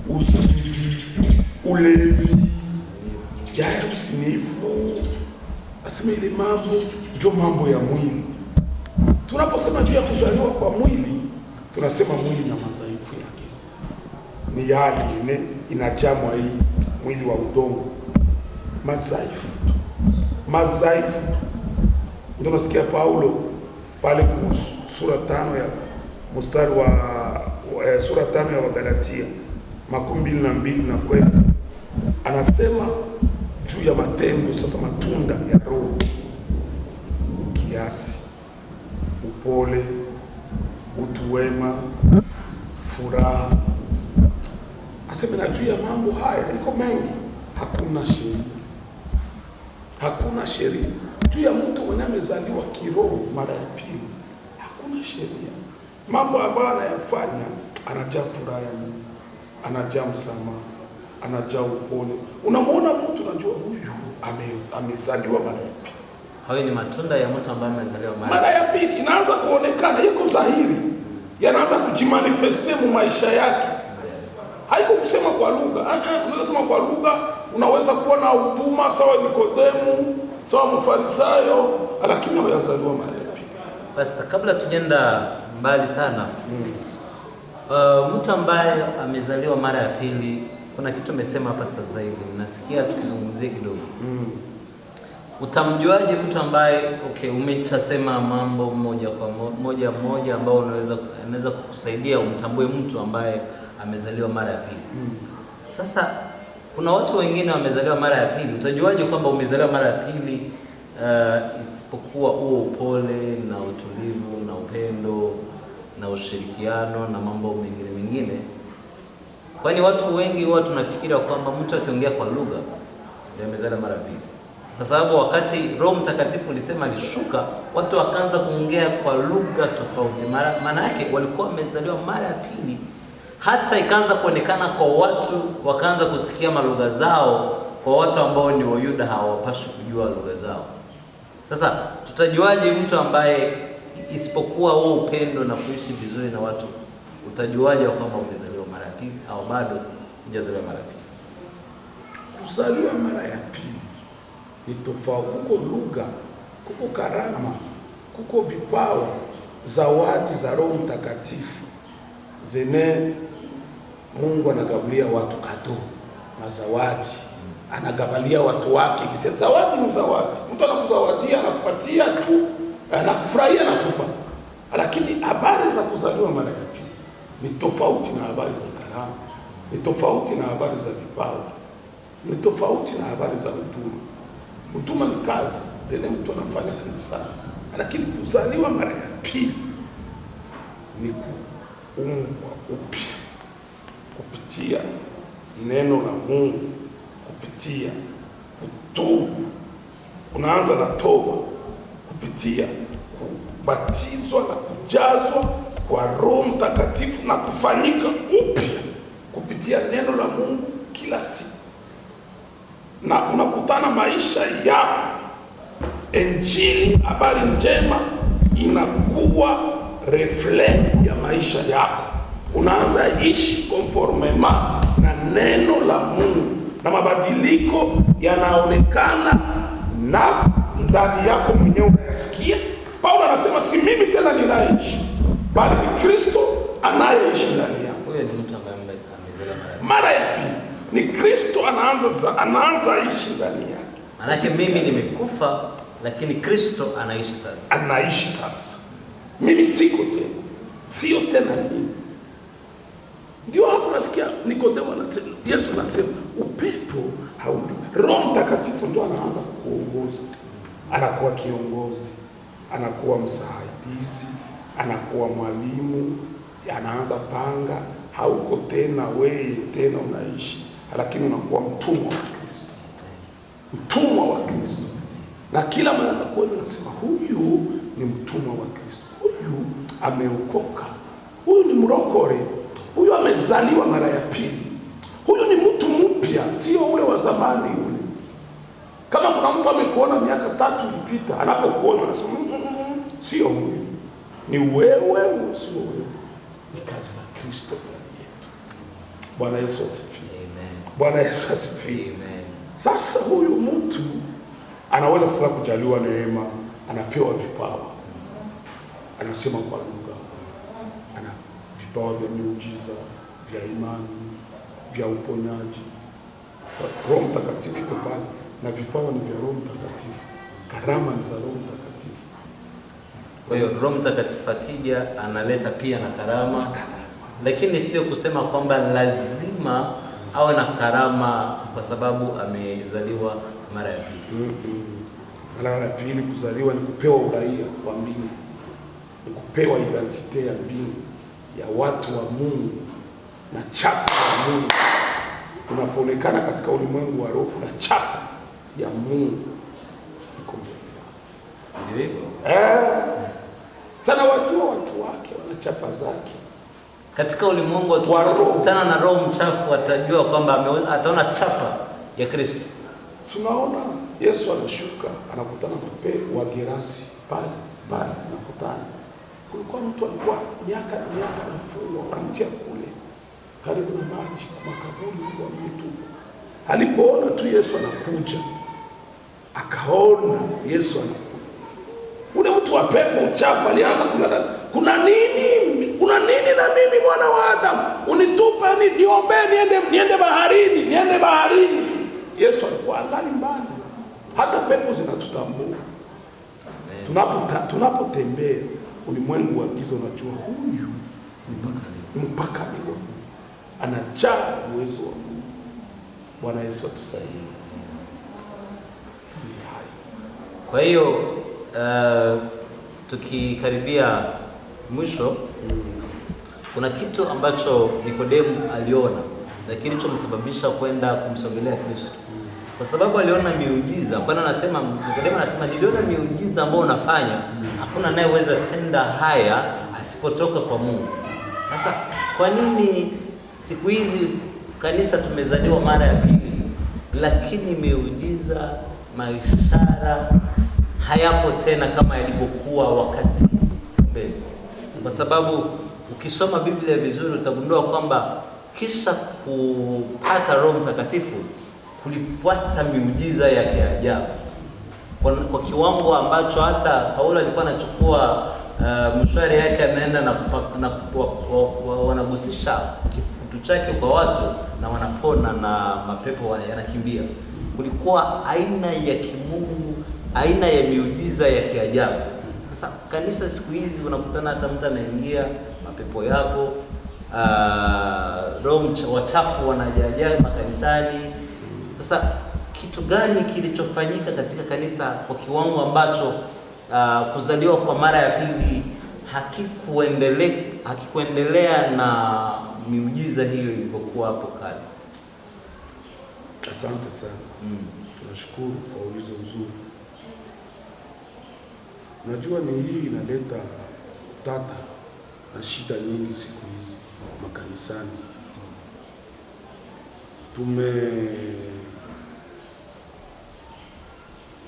uzinzi, ulevi, yaya usinifu. Asema ile mambo ndio mambo ya mwili. Tunaposema juu ya kuzaliwa kwa mwili, tunasema mwili na madhaifu yake. Ni yale inajamwa hii mwili wa udongo. Madhaifu. Ndio nasikia Paulo pale sura 5 ya mstari wa sura 5 ya Wagalatia 22 na kwenda anasema juu ya matendo sasa, matunda ya Roho: kiasi, upole, utu wema, furaha. Asema na juu ya mambo haya iko mengi, hakuna sheria. Juu ya mtu mwenye amezaliwa kiroho mara ya pili, hakuna sheria. Mambo ambayo anayafanya, anajaa furaha ya Mungu, anajaa msamaha, anajaa upole. Unamwona mtu unajua huyu amezaliwa mara ya pili.
Hayo ni matunda ya mtu ambaye amezaliwa
mara ya pili. Inaanza kuonekana, yako dhahiri, yanaanza kujimanifeste mu maisha yake. Haiko kusema kwa lugha. Unaweza kusema kwa lugha, unaweza kuwa na huduma sawa Nikodemu, sawa Mfarisayo, lakini amezaliwa mara ya pili.
Pastor, kabla tujenda mbali sana, mtu ambaye amezaliwa mara ya pili, kuna kitu amesema hapa sasa hivi, nasikia tukizungumzia kidogo. Utamjuaje mtu ambaye umeshasema mambo moja kwa moja ambao unaweza kukusaidia umtambue mtu ambaye amezaliwa mara ya pili? Sasa kuna watu wengine wamezaliwa mara ya pili. Utajuaje kwamba umezaliwa mara ya pili? Isipokuwa huo upole na utulivu na upendo na ushirikiano na mambo mengine. Kwani watu wengi huwa tunafikiria kwamba mtu akiongea kwa lugha ndio amezaliwa mara ya pili. Kwa sababu wakati Roho Mtakatifu alisema alishuka, watu wakaanza kuongea kwa lugha tofauti. Maana yake walikuwa wamezaliwa mara ya pili. Hata ikaanza kuonekana kwa watu, wakaanza kusikia malugha zao. Kwa watu ambao ni Wayuda hawapashi kujua lugha zao. Sasa tutajuaje mtu ambaye isipokuwa huo upendo na kuishi vizuri na watu, utajuaje kwamba umezaliwa mara ya pili au bado hujazaliwa mara ya pili?
Kuzaliwa mara ya pili ni tofauti. Kuko lugha, kuko karama, kuko vipawa, zawadi za Roho Mtakatifu zene Mungu anagabulia watu kado na zawadi. Anagabalia watu wake. Kisa zawadi ni zawadi. Mtu anakuzawadia, anakupatia tu, anakufurahia na kukupa. Lakini habari za kuzaliwa mara ya pili ni tofauti na habari za karama. Ni tofauti na habari za vipawa. Ni tofauti na habari za utume. Utuma ni kazi zile mtu anafanya kanisani, lakini kuzaliwa mara ya pili ni kuumbwa upya kupitia neno la Mungu, kupitia kutubu. Unaanza na toba kupitia kubatizwa na kujazwa kwa Roho Mtakatifu na kufanyika upya kupitia neno la Mungu kila siku, na unakutana maisha ya Injili, habari njema inakuwa reflect ya maisha yako. Unaanza ishi conformement na neno la Mungu, na mabadiliko yanaonekana na ndani yako mwenyewe unayasikia. Paulo anasema si mimi tena ninaishi, bali ni Kristo anayeishi ndani yangu.
Huyo ni mtu ambaye amezaliwa
mara ya pili. Ni Kristo anaanza ishi ndani yake.
Manake mimi nimekufa, lakini Kristo anaishi sasa.
Anaishi sasa. Mimi siko tena. Sio tena mimi. Ndio hapo nasikia Nikodemo anasema, Yesu anasema upepo haujui. Roho Mtakatifu ndio anaanza kuongoza. Anakuwa kiongozi, anakuwa msaidizi, anakuwa mwalimu, anaanza panga. Hauko tena wewe tena unaishi, lakini unakuwa mtumwa wa Kristo. Mtumwa wa Kristo. Na kila mara anakuwa anasema huyu ni mtumwa wa Kristo. Huyu ameokoka. Huyu ni mrokore. Huyu amezaliwa mara ya pili. Huyu ni mtu mpya, sio ule wa zamani ule. Kama kuna mtu amekuona miaka 3 ilipita, anapokuona anasema sio huyu. Ni wewe, sio wewe. Ni kazi za Kristo ndani yetu. Bwana Yesu asifiwe.
Amen.
Bwana Yesu asifiwe.
Amen.
Sasa huyu mtu anaweza sasa kujaliwa neema, anapewa vipawa. Anasema kwa lugha. Ana vipawa vya miujiza, vya imani, vya uponyaji. Sasa Roho Mtakatifu yuko pale, na vipawa ni vya Roho Mtakatifu. Karama ni za Roho Mtakatifu.
Kwa hiyo Roho Mtakatifu akija analeta pia na karama. Lakini sio kusema kwamba lazima awe na karama kwa sababu amezaliwa mara ya pili.
Mara ya pili kuzaliwa ni kupewa uraia wa mbingu. Ni kupewa identite ya mbingu, ya watu wa Mungu na chapa ya Mungu. Unapoonekana katika ulimwengu wa roho na chapa ya Mungu iko mbele yako.
Ndio hivyo.
Sana watu wake wana chapa zake.
Katika ulimwengu akikutana na roho mchafu atajua kwamba ataona chapa ya Kristo.
Tunaona Yesu anashuka, anakutana na Petro wa Gerasi pale anakutana. Kulikuwa mtu alikuwa miaka na miaka anafungwa, wanamtia kule karibu na maji kwa makaburi kwa mtu. Alipoona tu Yesu anakuja, akaona Yesu anakuja. Ule mtu wa pepo uchafu alianza kulala. Kuna nini? Kuna nini na mimi mwana wa Adamu? Unitupa niombe niende baharini. Yesu alikuwa angali mbali. Hata pepo zinatutambua. Tunapotembea ulimwengu wa giza, unajua huyu ni mpaka ni wa Mungu. Anajaa uwezo wa Mungu. Bwana Yesu atusaidie.
Kwa hiyo tukikaribia mwisho, kuna kitu ambacho Nikodemo aliona na kilichomsababisha kwenda kumsogelea Kristo. Kwa sababu aliona miujiza. Kwa nini anasema Nikodemo anasema niliona miujiza ambayo unafanya, hakuna anayeweza tenda haya asipotoka kwa Mungu. Sasa kwa nini siku hizi kanisa tumezaliwa mara ya pili, lakini miujiza, maishara hayapo tena kama yalivyokuwa wakati mbele? Kwa sababu ukisoma Biblia vizuri utagundua kwamba kisha kupata Roho Mtakatifu kulifuata miujiza ya kiajabu kwa kiwango ambacho hata Paulo alikuwa anachukua mshwari yake anaenda na wanagusisha kifutu chake kwa watu na wanapona na mapepo yanakimbia. Kulikuwa aina ya kimungu, aina ya miujiza ya kiajabu. Sasa kanisa siku hizi unakutana hata mtu anaingia mapepo yapo, roho wachafu wanajajaa makanisani. Sasa kitu gani kilichofanyika katika kanisa kwa kiwango ambacho kuzaliwa kwa mara ya pili hakikuendelea na miujiza hiyo ilivyokuwa hapo kale?
Asante sana. Tunashukuru kwa ulizo nzuri. Najua ni hii inaleta tata na shida nyingi siku hizi makanisani.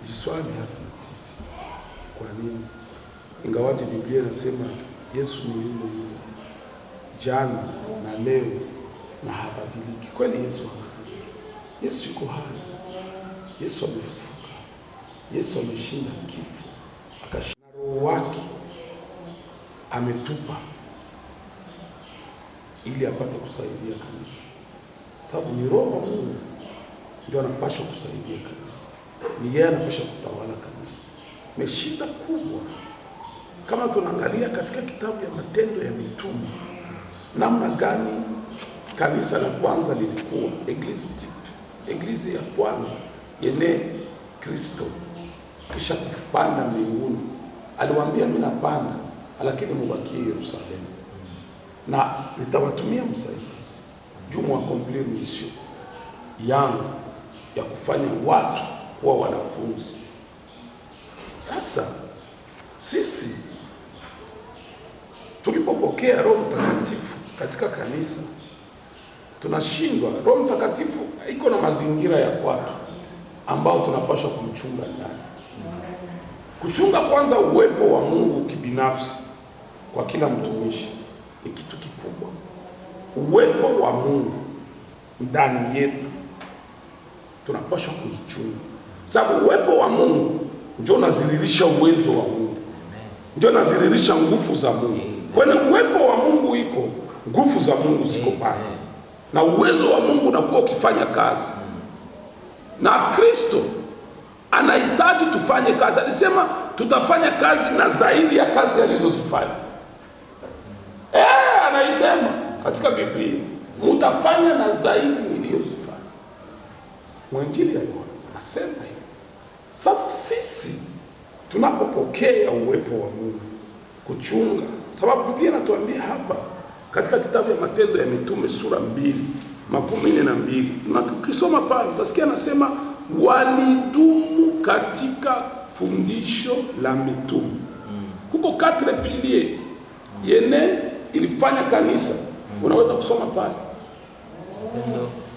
Jiswali hata na sisi. Kwa nini? Ingawaje Biblia inasema Yesu ni yule jana na leo na habadiliki. Kweli Yesu habadiliki. Yesu yuko hai. Yesu amefufuka. Yesu ameshinda kifo. Akashinda, roho wake ametupa ili apate kusaidia kanisa. Sababu ni roho wa Mungu ndio anapaswa kusaidia kanisa. Ni yeye anapaswa kutawala kanisa. Ni shida kubwa. Kama tunaangalia katika kitabu ya Matendo ya Mitume, namna gani kanisa la kwanza lilikuwa, eglise ya kwanza yenye Kristo kisha kupanda mbinguni. Aliwaambia mimi napanda, lakini mubakie Yerusalemu. Na nitawatumia msaidizi juu mwakomplete mission yangu ya kufanya watu kuwa wanafunzi. Sasa sisi tulipopokea Roho Mtakatifu katika kanisa, tunashindwa. Roho Mtakatifu iko na mazingira ya kwake ambao tunapaswa kumchunga ndani. Kuchunga kwanza uwepo wa Mungu kibinafsi kwa kila mtumishi ni kitu kikubwa. Uwepo wa Mungu ndani yetu tunapaswa kuichunga, sababu uwepo wa Mungu ndio unaziririsha uwezo wa Mungu, ndio unaziririsha nguvu za Mungu. Kwani uwepo wa Mungu iko, nguvu za Mungu ziko pale, na uwezo wa Mungu unakuwa ukifanya kazi. Na Kristo anahitaji tufanye kazi. Alisema tutafanya kazi na zaidi ya kazi alizozifanya. Anaisema katika Biblia, mtafanya na zaidi nilizozifanya. Mwanjili ya Yohana anasema hivi. Sasa sisi tunapopokea uwepo wa Mungu kuchunga, sababu Biblia inatuambia hapa katika kitabu ya Matendo ya Mitume sura 2:42, na ukisoma pale utasikia anasema walidumu katika fundisho la mitume. Kuko 4 piliers yene ilifanya kanisa. Unaweza kusoma pale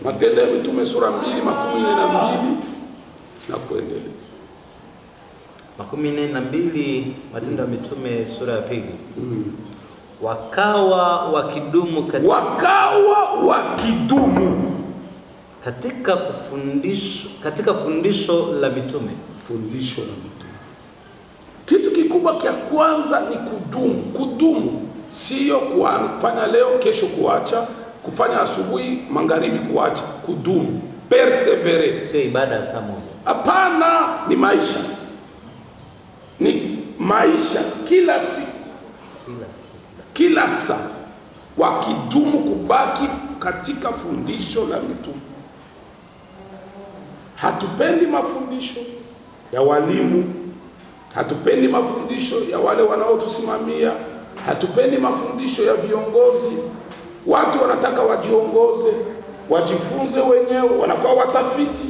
Matendo ya Mitume sura 2:42 na kuendelea.
42 Matendo ya Mitume sura ya 2. Wakawa wakidumu katika fundisho la mitume.
Fundisho la mitume. Kitu kikubwa kia kwanza ni kudumu. Kudumu sio kufanya leo kesho kuacha, kufanya asubuhi magharibi kuacha. Kudumu, persevere,
sio ibada ya saa moja.
Hapana, ni maisha. Ni maisha kila siku. Kila saa wakidumu kubaki katika fundisho la mitume. Hatupendi mafundisho ya walimu, hatupendi mafundisho ya wale wanaotusimamia, hatupendi mafundisho ya viongozi. Watu wanataka wajiongoze, wajifunze wenyewe, wanakuwa watafiti,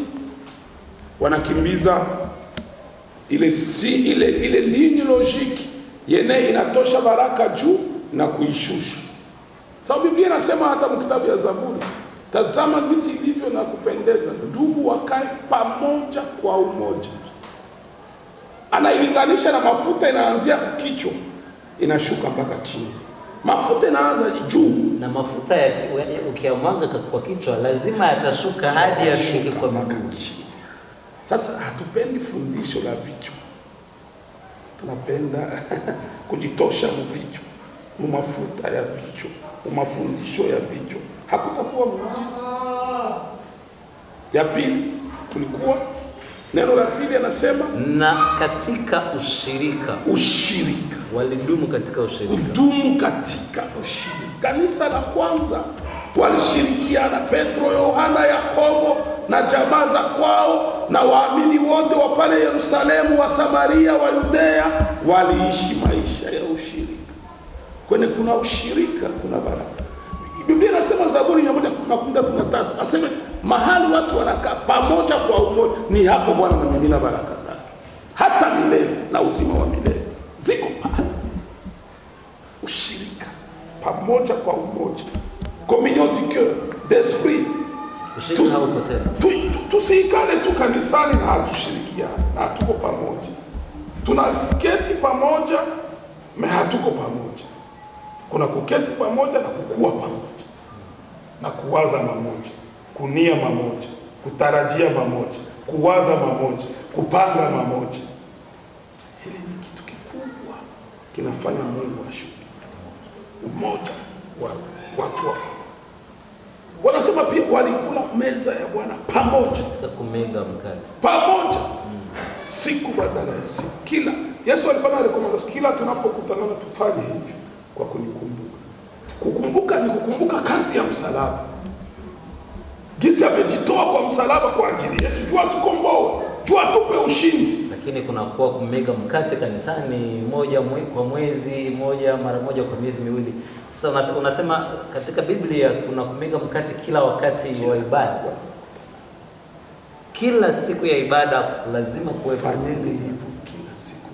wanakimbiza ile ligne logique yene inatosha baraka juu na kuishusha. Sababu Biblia inasema hata mkitabu ya Zaburi, tazama jinsi ilivyo na kupendeza ndugu wakae pamoja kwa umoja. Anailinganisha na mafuta, inaanzia kichwa inashuka mpaka chini. Mafuta inaanza juu,
na mafuta ukiyamwaga kwa kichwa lazima yatashuka hadi yafike kwa miguu.
Sasa hatupendi fundisho la vichwa, tunapenda kujitosha vichwa, mafuta ya vichwa, mafundisho ya vichwa. Hakutakuwa muujiza. Ya pili kulikuwa neno la pili, anasema
na katika ushirika. Walidumu katika ushirika.
Kudumu katika ushirika. Kanisa la kwanza walishirikiana, Petro, Yohana, Yakobo na jamaa za kwao na waamini wote wa pale Yerusalemu, wa Samaria, wa Yudea waliishi maisha ya ushirika. Kwenye kuna ushirika kuna baraka. Biblia inasema Zaburi 113 aseme mahali watu wanakaa pamoja kwa umoja, ni hapo Bwana amemimina baraka zake hata milele na uzima wa milele ziko pale. Ushirika pamoja kwa umoja, communion du cœur, d'esprit. Tusiikale tu kanisani na hatushirikiani na hatuko pamoja. Tunaketi pamoja na hatuko pamoja. Kuna kuketi pamoja na kukua pamoja, na kuwaza pamoja, kunia pamoja, kutarajia pamoja, kuwaza pamoja, kupanga pamoja. Hili ni kitu kikubwa kinafanya Mungu ashuke. Umoja wa watu wa wanasema pia walikula meza ya Bwana pamoja,
katika kumega mkate
pamoja, siku badala ya siku. Kila Yesu alipana rekomendation, kila tunapokutana tufanye hivi kwa kunikumbuka. Kukumbuka ni kukumbuka kazi ya msalaba, jinsi amejitoa kwa msalaba kwa ajili yetu, jua tukomboe, jua tupe ushindi.
Lakini kuna kuwa kumega mkate kanisani moja kwa mwezi, mara moja kwa miezi miwili. Sasa unasema katika Biblia kuna kumega mkate kila wakati wa ibada. Kila siku ya ibada lazima kuwepo.
Fanyeni hivyo kila siku.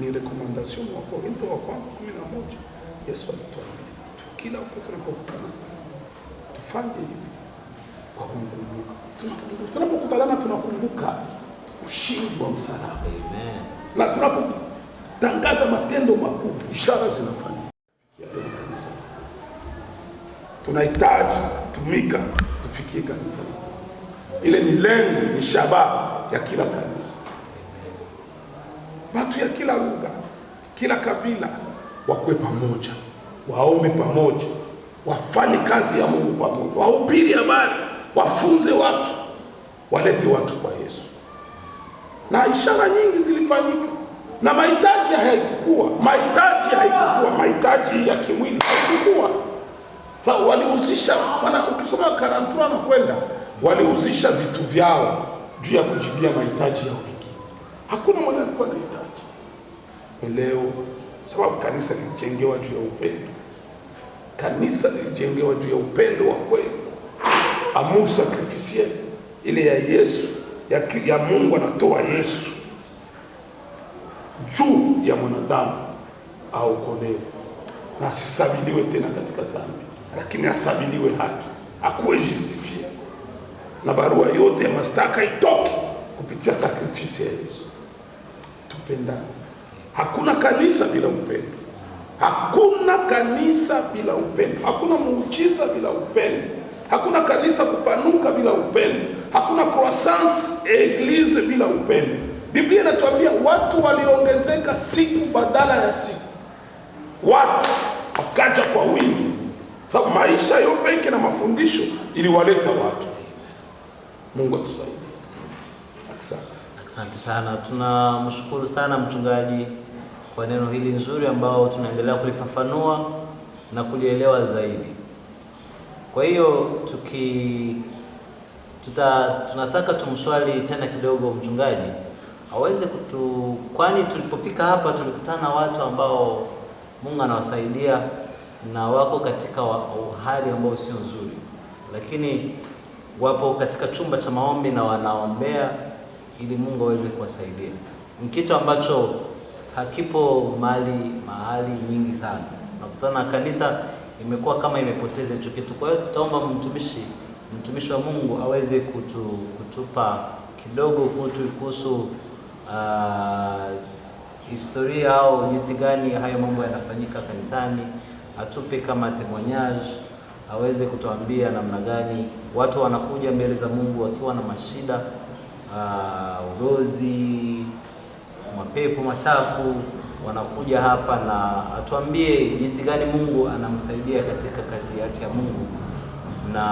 Ni recommendation wa Korinto wa kwanza 11. Yesu alituambia kila wakati tunapokutana tufanye hivyo kwa kumkumbuka. Tunapokutana tunakumbuka ushindi wa msalaba.
Amen.
Na tunapotangaza matendo makubwa, ishara zinafanyika. Tunahitaji tumika tufikie kanisa. Ile ni lengo, ni shabaha ya kila kanisa. Watu ya kila lugha, kila kabila wakuwe pamoja, waombe pamoja, wafanye kazi ya Mungu pamoja, wahubiri habari, wafunze watu, walete watu kwa Yesu. Na ishara nyingi zilifanyika, na mahitaji haikuwa mahitaji ya kimwili haikuwa. Sasa walihusisha, ukisoma 43 na kwenda, walihusisha vitu vyao juu ya kujibia mahitaji ya wengine. Hakuna mwana alikuwa na hitaji. Leo sababu kanisa lilijengewa juu ya upendo. Kanisa lilijengewa juu ya upendo wa kweli. Amour sacrificiel, ile ya Yesu, ya Mungu anatoa Yesu juu ya mwanadamu aokolewe na asisabiliwe tena katika dhambi, lakini asabiliwe haki, akuwe justifie, na barua yote ya mashtaka itoke kupitia sacrifice ya Yesu. Tupendane. Hakuna kanisa bila upendo. Hakuna kanisa bila upendo. Hakuna muujiza bila upendo. Hakuna kanisa kupanuka bila upendo. Hakuna croissance eglise bila upendo. Biblia inatuambia watu waliongezeka siku badala ya siku. Watu wakaja kwa wingi. Sababu maisha yote na mafundisho iliwaleta watu. Mungu atusaidie.
Asante sana. Tunamshukuru sana mchungaji kwa neno hili nzuri ambao tunaendelea kulifafanua na kulielewa zaidi. Kwa hiyo tunataka tumswali tena kidogo mchungaji aweze kwani tulipofika hapa tulikutana na watu ambao Mungu anawasaidia na wako katika hali ambayo sio nzuri, lakini wapo katika chumba cha maombi na wanaombea ili Mungu aweze kuwasaidia. Ni kitu ambacho hakipo mahali nyingi sana. Nakutana kanisa imekuwa kama imepoteza hicho kitu. Kwa hiyo tutaomba mtumishi wa Mungu aweze kutupa kidogo kuhusu historia au jinsi gani hayo mambo yanafanyika kanisani, atupe kama témoignage, aweze kutuambia namna gani watu wanakuja mbele za Mungu wakiwa na mashida, ulozi, mapepo machafu, wanakuja hapa na atuambie jinsi gani Mungu anamsaidia katika kazi yake ya Mungu na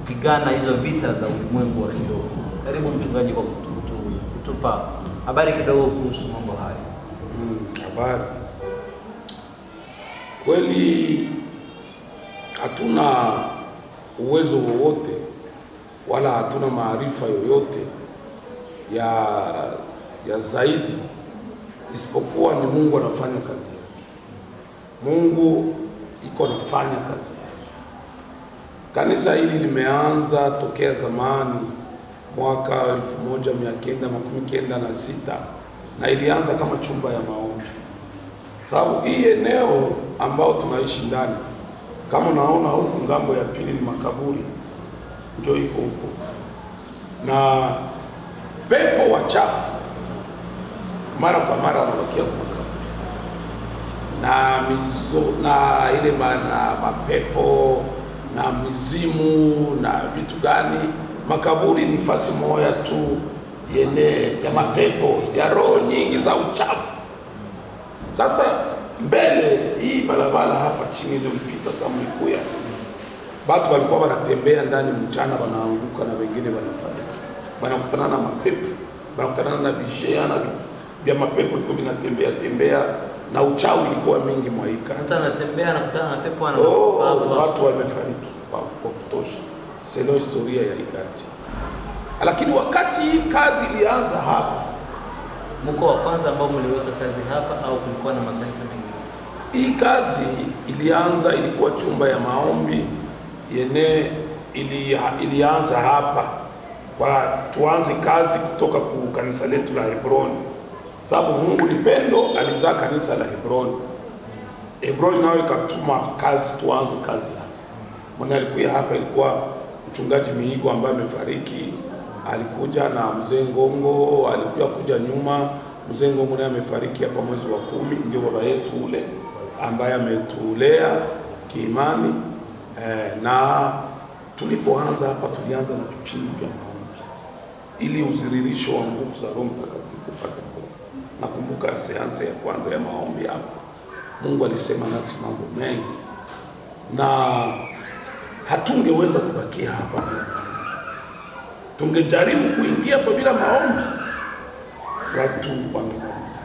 kupigana hizo vita za ulimwengu wa kiroho. Karibu mchungaji kwa kutupa habari kidogo kuhusu mambo haya.
Habari. Kweli hatuna uwezo wowote wala hatuna maarifa yoyote ya zaidi, isipokuwa ni Mungu anafanya kazi yake. Mungu iko nafanya kazi yake. Kanisa hili limeanza tokea zamani mwaka 1996 na ilianza kama chumba ya maombi. Sababu hii eneo ambao tunaishi ndani, kama unaona huku ngambo ya pili ni makaburi, ndio iko huko, na pepo wachafu mara kwa mara wanabakia kwa makaburi na ile mapepo na mizimu na vitu gani. Makaburi ni nafasi moja tu yenye ya mapepo ya roho nyingi za uchafu. Sasa mbele hii barabara hapa chini ndio mpita Samikuya, watu walikuwa wanatembea ndani mchana, wanaanguka na wengine wanafariki, wanakutana na mapepo, wanakutana na visheana vya mapepo, ilikuwa vinatembea na uchawi ilikuwa mingi mwaika.
Mtu anatembea anakutana na pepo
watu wamefariki kwa kutosha. Sio historia ya Igati. Lakini wakati hii kazi ilianza hapa,
mko wa kwanza ambao mliweka kazi hapa au kulikuwa na makanisa mengine?
Hii kazi ilianza, ilikuwa chumba ya maombi yenye ilianza hapa kwa tuanze kazi kutoka kwa kanisa letu la Hebroni. Sababu Mungu ni pendo, alizaa kanisa la Hebroni. Hebroni nayo ikatuma kazi tuanze kazi hapa. Mwana alikuja hapa, ilikuwa mchungaji Miigo ambaye amefariki, alikuja na mzee Ngongo, alikuja kuja nyuma. Mzee Ngongo naye amefariki hapa mwezi wa 10, ndio baba yetu ule ambaye ametulea kiimani. Na tulipoanza hapa tulianza na vipindi vya maombi ili uziririsho wa nguvu za Roho Mtakatifu upate kuwa. Nakumbuka seanse ya kwanza ya maombi hapa, Mungu alisema nasi mambo mengi na hatungeweza kubakia hapa. Tungejaribu kuingia hapa bila maombi, watu wangemaliza.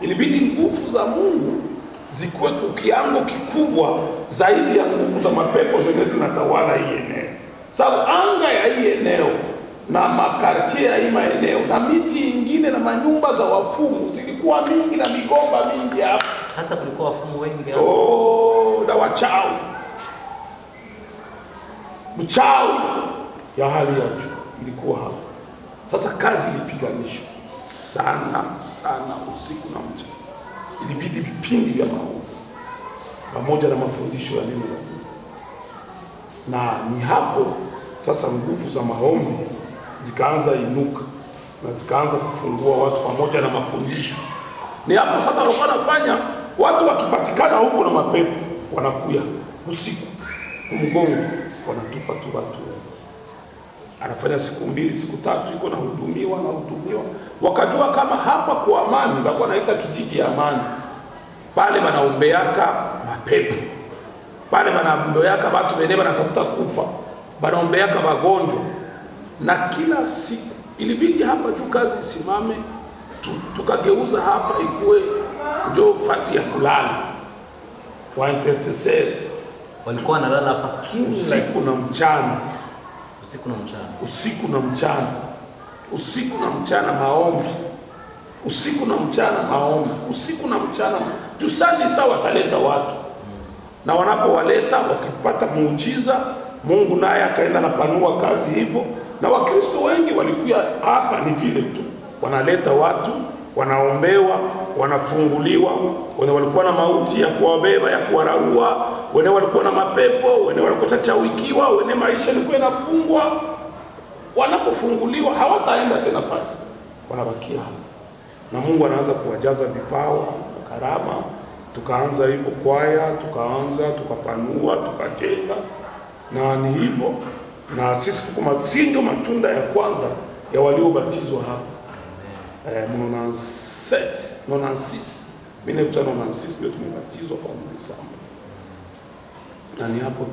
Ilibidi nguvu za Mungu zikuwe kwa kiwango kikubwa zaidi ya nguvu za mapepo zenye zinatawala hii eneo. Sababu anga ya hii eneo na makartie ya hii maeneo na miti ingine na manyumba za wafumu zilikuwa mingi na migomba mingi hapa.
Hata kulikuwa wafumu wengi hapa.
Na wachawi. Mchawi ya hali ya juu ilikuwa hapa. Sasa kazi ilipiganishwa sana usiku na mchana. Ilibidi vipindi vya maombi pamoja na mafundisho ya neno la Mungu. Na ni hapo sasa nguvu za maombi zikaanza inuka na zikaanza kufungua watu pamoja na mafundisho. Ni hapo sasa walikuwa wanafanya watu wakipatikana huko na mapepo wanakuya usiku kumgongo, wanatupa tu watu. Anafanya siku 2 siku 3 iko na hudumiwa. Wakajua kama hapa kwa amani, walikuwa wanaita kijiji ya amani. Pale wanaombeaka mapepo. Pale wanaombeaka watu wenyewe wanatafuta kufa. Wanaombeaka wagonjwa. Na kila siku ilibidi hapa tu kazi isimame, tukageuza hapa ikuwe ndio fasi ya kulala. Wa intercessor
walikuwa wanalala hapa kila
usiku na mchana. Usiku na mchana maombi. Usiku na mchana. Tusali sawa wataleta watu. Na wanapowaleta wakipata muujiza, Mungu naye akaenda na panua kazi hivyo. Na Wakristo wengi walikuja hapa ni vile tu. Wanaleta watu, wanaombewa, wanafunguliwa. Wale walikuwa na mauti ya kuwabeba, ya kuwararua, wale walikuwa na mapepo, wale walikuwa chachawikiwa, wale maisha yalikuwa yanafungwa. Wanapofunguliwa hawataenda tena fasi, wanabakia hapa. Na Mungu anaanza kuwajaza vipawa na karama. Tukaanza hivyo kwaya, tukapanua, tukajenga. Na ni hivyo. Na sisi ndio matunda ya kwanza ya waliobatizwa hapa. 96 ndio tumebatizwa kwa Desemba. Na ni hapo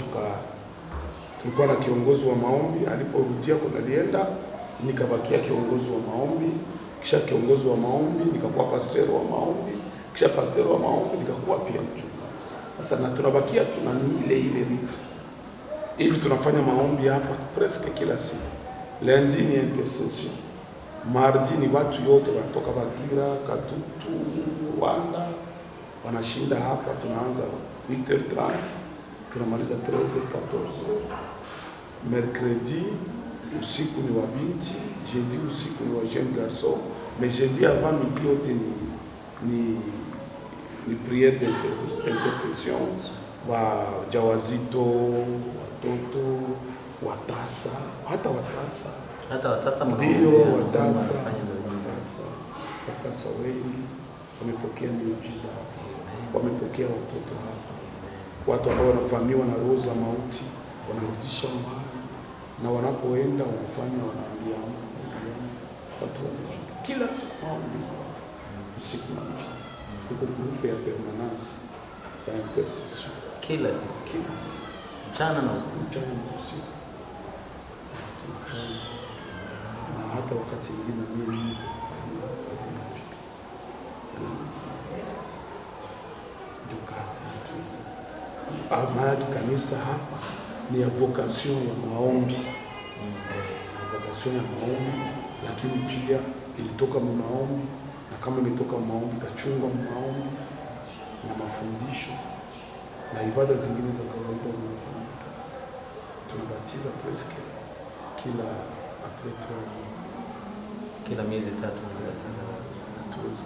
tulikuwa na kiongozi wa maombi. Aliporudia kunalienda, nikabakia kiongozi wa maombi. Kisha kiongozi wa maombi nikakuwa pastor wa maombi. Kisha pastor wa maombi nikakuwa pia mchungaji. Sasa na tunabakia tuna ile ritu Hivi tunafanya maombi hapa presque kila siku. Lundi ni intercession, mardi ni watu yote wanatoka Bagira, Katutu, Rwanda wanashinda hapa. Tunaanza 8h30 tunamaliza 13h 14h. Mercredi usiku ni wa binti, jeudi usiku ni wa jeune garçon, mais jeudi avant midi yote ni prière d'intercession, wajawazito, watoto, watasa, hata watasa ndio watasa wengi wamepokea miujiza hapa, wamepokea watoto hapa, watu ambao wanavamiwa na roho za mauti wanarudisha uhai, na wanapoenda wanafanya wanaambia watu wanafika kila siku maombi usiku na mchana. Huko grupu ya permanence ya intercession
kila siku mchana na usiku tunafanya, na hata wakati mwingine mimi ndio kazi yetu. Maana kanisa hapa ni ya vocation ya maombi, vocation ya maombi, lakini pia ilitoka maombi, na kama imetoka maombi tachunga maombi na mafundisho na ibada zingine za kawaida zinafanyika. Tunabatiza presque kila miezi 3 tunabatiza. Tuwezi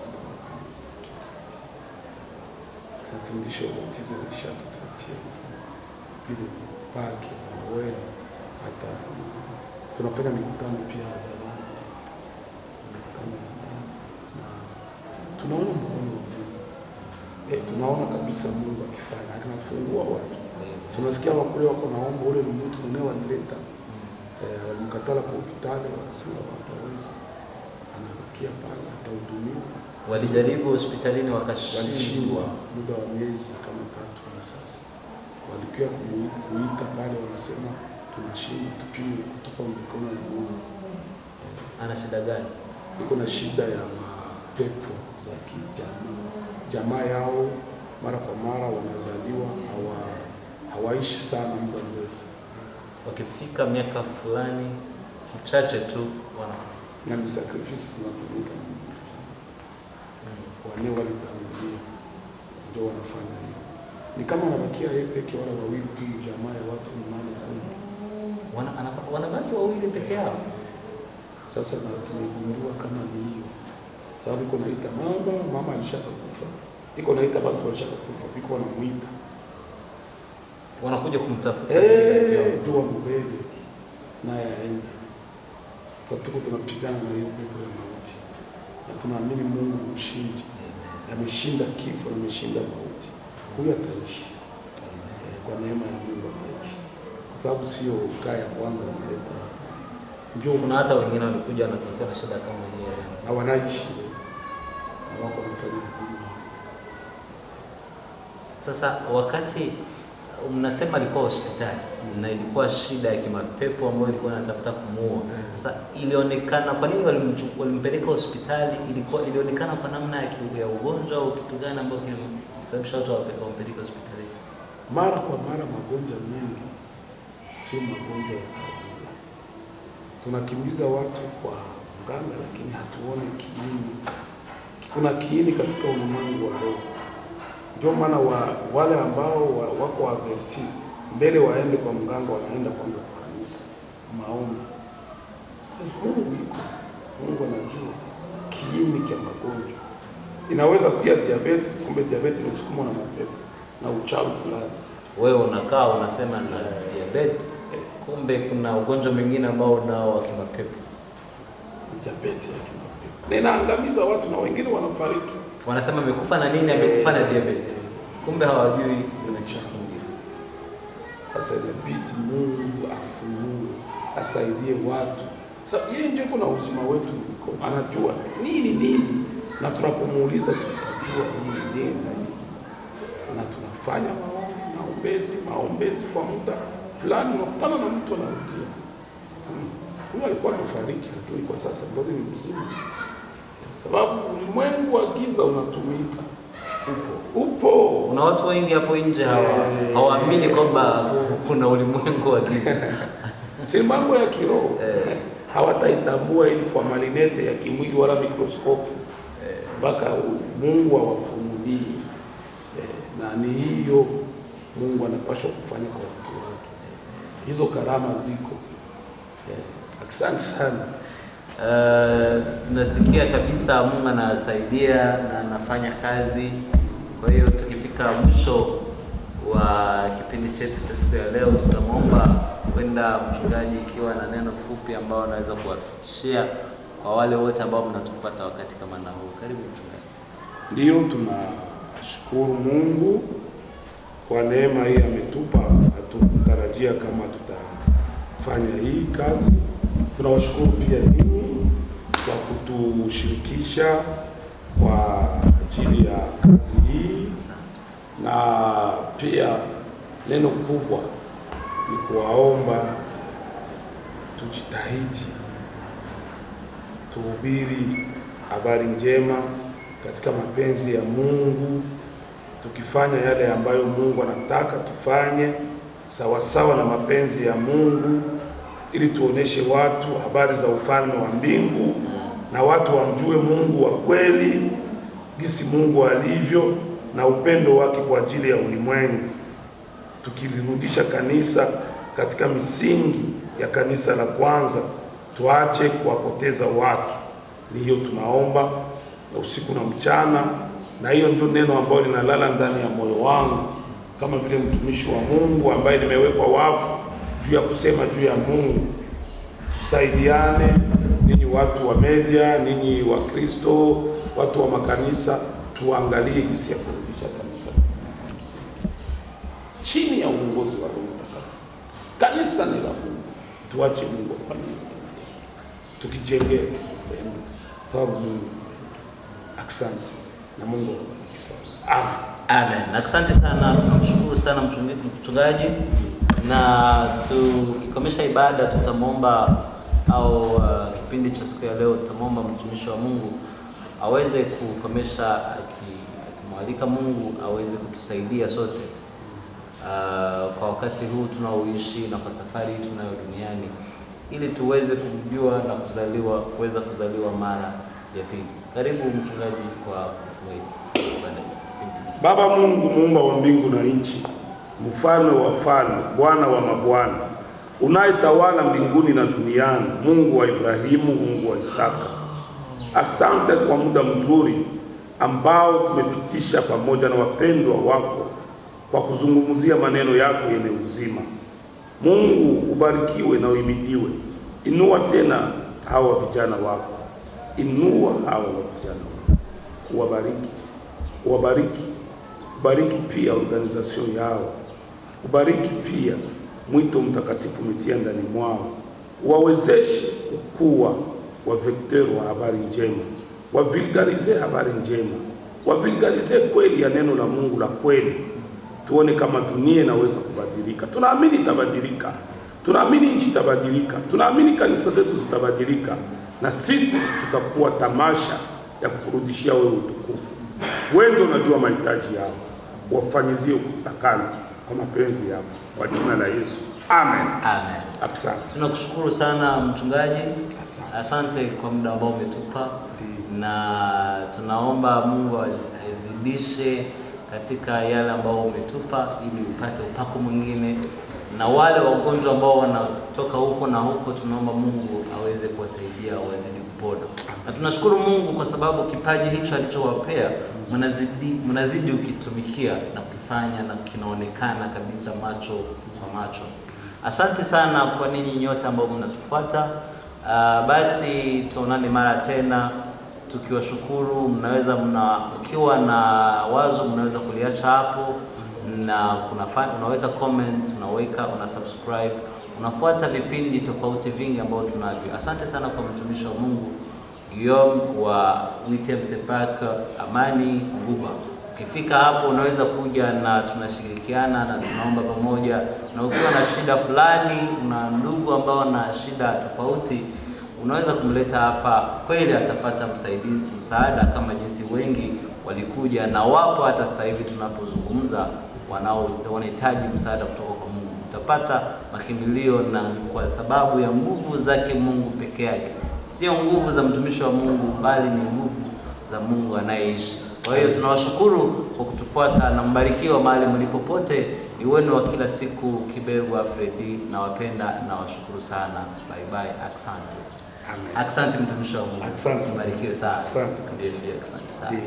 mafundisho ya ubatizo nishatupatia vile pake wewe, hata tunafanya mikutano pia hadharani, na tunaona mkono wa Mungu. Tunaona kabisa Mungu akifanya, anafungua watu. Tunasikia wakule wako naomba, ule mtu mwenyewe alileta walimkatala kwa hospitali, wakasema wataweza, anabakia pale atahudumiwa. Walijaribu hospitalini wakashindwa
muda wa miezi kama 3 sasa. Walikuwa kuita pale, wanasema tunashindwa, tupime kutoka mikono ya Mungu.
Ana shida gani?
Iko na shida ya mapepo za jamaa yao, mara kwa mara wanazaliwa hawaishi sana muda mrefu.
Wakifika miaka fulani mchache tu
na ni sacrifice zinafanyika. Wale walitangulia ndio wanafanya hivyo. Ni kama wanabakia yeye peke wala wawili tu, jamaa ya watu 8
wanabaki wawili peke yao.
Sasa na tumegundua kama ni hiyo, sababu iko naita mama alishakufa, iko naita watu walishakufa, iko wanamuita,
wanakuja kumtafuta
ndio mbele naye aende. Sasa tuko tunapigana na hiyo pepo ya mauti, na tunaamini Mungu mshindi, ameshinda kifo, ameshinda mauti. Huyu ataishi kwa neema ya Mungu, ataishi, kwa sababu sio kaa ya kwanza wanaleta.
Njoo, kuna hata wengine walikuja na kulikuwa na shida kama hiyo,
na wanaishi na wako wanafanya hivyo.
Sasa wakati mnasema alikuwa hospitali na ilikuwa shida ya kimapepo ambayo ilikuwa inatafuta kumuua. Sasa ilionekana kwa nini walimpeleka hospitali? Ilionekana kwa namna ya ugonjwa au kitu gani ambacho kilisababisha watu wampeleke hospitali?
Mara kwa mara magonjwa mengi sio magonjwa ya kawaida. Tunakimbiza watu kwa mganga, lakini hatuone kiini. Kuna kiini katika ulimwengu wa roho. Ndio maana wale ambao wako averti mbele waende kwa mganga, wanaenda kwanza kwa kanisa maombi. Mungu anajua kiini cha magonjwa. Inaweza pia diabetes, kumbe diabetes inasukumwa na mapepo na uchawi fulani.
Wewe unakaa unasema na diabetes, kumbe kuna ugonjwa mwingine ambao nao wa kimapepo.
Diabetes ya kimapepo ninaangamiza watu na wengine wanafariki.
Wanasema amekufa na nini? Amekufa na diabetes. Kumbe hawajui
kuna kitu kingine. Sasa inabidi Mungu afunue, asaidie watu. Sababu yeye ndiye kuna uzima wetu, anajua nini, na tunapomuuliza tutajua nini, na tunafanya maombezi kwa muda fulani, unakutana na mtu anarudia. Huyo alikuwa amefariki, lakini kwa sasa bado ni mzima. Sababu ulimwengu wa giza unatumika. Upo
kuna watu wengi hapo nje hawaamini kwamba kuna ulimwengu wa giza.
Si mambo ya kiroho. Hawataitambua ili kwa malinete ya kimwili wala mikroskopu mpaka Mungu awafunulie. Na ni hiyo Mungu anapaswa kufanya kwa watu wake. Hizo karama ziko. Asante sana.
Nasikia kabisa Mungu anasaidia na anafanya kazi. Kwa hiyo tukifika mwisho wa kipindi chetu cha siku ya leo, tutamwomba kwenda mchungaji ikiwa na neno fupi ambao anaweza kuwafikishia kwa wale wote ambao mnatupata wakati kama na huu. Karibu mchungaji.
Ndio, tunashukuru Mungu kwa neema hii ametupa. Hatukutarajia kama tutafanya hii kazi. Tunawashukuru pia ninyi kwa kutushirikisha kwa ajili ya kazi hii, na pia neno kubwa ni kuwaomba tujitahidi tuhubiri habari njema katika mapenzi ya Mungu, tukifanya yale ambayo Mungu anataka tufanye sawasawa na mapenzi ya Mungu, ili tuoneshe watu habari za ufalme wa mbingu na watu wamjue Mungu wa kweli, jinsi Mungu alivyo na upendo wake kwa ajili ya ulimwengu, tukilirudisha kanisa katika misingi ya kanisa la kwanza. Tuache kuwapoteza watu. Ni hiyo tunaomba na usiku na mchana, na hiyo ndio neno ambalo linalala ndani ya moyo wangu kama vile mtumishi wa Mungu ambaye nimewekwa wafu juu ya kusema juu ya Mungu. Tusaidiane, ninyi watu wa media, ninyi wa Kristo, watu wa makanisa, tuangalie jinsi ya kurudisha kanisa chini ya uongozi wa Roho Mtakatifu. Kanisa ni la Mungu, tuache Mungu afanye, tukijengea upendo, sababu Mungu. Asante na Mungu akubariki sana. Amen.
Amen. Asante sana, tunashukuru sana mchungaji, na tukikomesha ibada tutamwomba au kipindi cha siku ya leo tutamwomba mtumishi wa Mungu aweze kukomesha akimwalika Mungu aweze kutusaidia sote kwa wakati huu tunaoishi na kwa safari hii tunayo duniani, ili tuweze kumjua na kuweza kuzaliwa mara ya pili. Karibu mchungaji kwa ibada.
Baba Mungu, muumba wa mbingu na nchi, mfalme wa wafalme, Bwana wa mabwana, unayetawala mbinguni na duniani, Mungu wa Ibrahimu, Mungu wa Isaka, asante kwa muda mzuri ambao tumepitisha pamoja na wapendwa wako kwa kuzungumzia maneno yako yenye uzima. Mungu, ubarikiwe na uhimidiwe. Inua tena hawa vijana wako, inua hawa vijana wako, uwabariki, uwabariki. Ubariki pia organization yao, ubariki pia mwito mtakatifu umetia ndani mwao, wawezeshe kuwa wa vecteur wa habari njema, wavulgarize habari njema, wavulgarize kweli ya neno la Mungu la kweli. Tuone kama dunia inaweza kubadilika. Tunaamini itabadilika, tunaamini nchi itabadilika, tunaamini kanisa zetu zitabadilika, na sisi tutakuwa tamasha ya kukurudishia wewe utukufu. Wewe ndio unajua mahitaji yao, wafanyizie kutakana kwa mapenzi yako, kwa jina la Yesu. Amen.
Amen.
Asante.
Tunakushukuru sana mchungaji. Asante kwa muda ambao umetupa, na tunaomba Mungu azidishe katika yale ambao umetupa, ili upate upako mwingine, na wale wagonjwa ambao wanatoka huko na huko, tunaomba Mungu aweze kuwasaidia wazidi kupona. Na tunashukuru Mungu kwa sababu kipaji hicho alichowapea mnazidi ukitumikia na kufanya, na kinaonekana kabisa macho kwa macho. Asante sana kwa ninyi nyote ambao mnatufuata. Basi tuonane mara tena tukiwashukuru. Mnaweza ukiwa na wazo mnaweza kuliacha hapo, na unaweka comment, una subscribe, unafuata vipindi tofauti vingi ambao tunavyo. Asante sana kwa mtumishi wa Mungu Guillaume wa Witmsepak Amani Nguba. Ukifika hapo unaweza kuja na tunashirikiana na tunaomba pamoja, na ukiwa na shida fulani, una ndugu ambao na shida tofauti, unaweza kumleta hapa, kweli atapata msaada kama jinsi wengi walikuja na wapo hata sasa hivi tunapozungumza wanahitaji msaada kutoka kwa Mungu. Utapata makimbilio na kwa sababu ya nguvu zake Mungu peke yake, sio nguvu za mtumishi wa Mungu, bali ni nguvu za Mungu anayeishi. Kwa hiyo tunawashukuru kwa kutufuata na mbarikiwa mahali mlipopote. Ni wenu wa kila siku Kiberwa Fredi, na wapenda na washukuru sana. Bye bye, asante.
Amen.
Asante mtumishi wa Mungu.
Asante.
Mbarikiwe sana.
Asante.
Asante sana.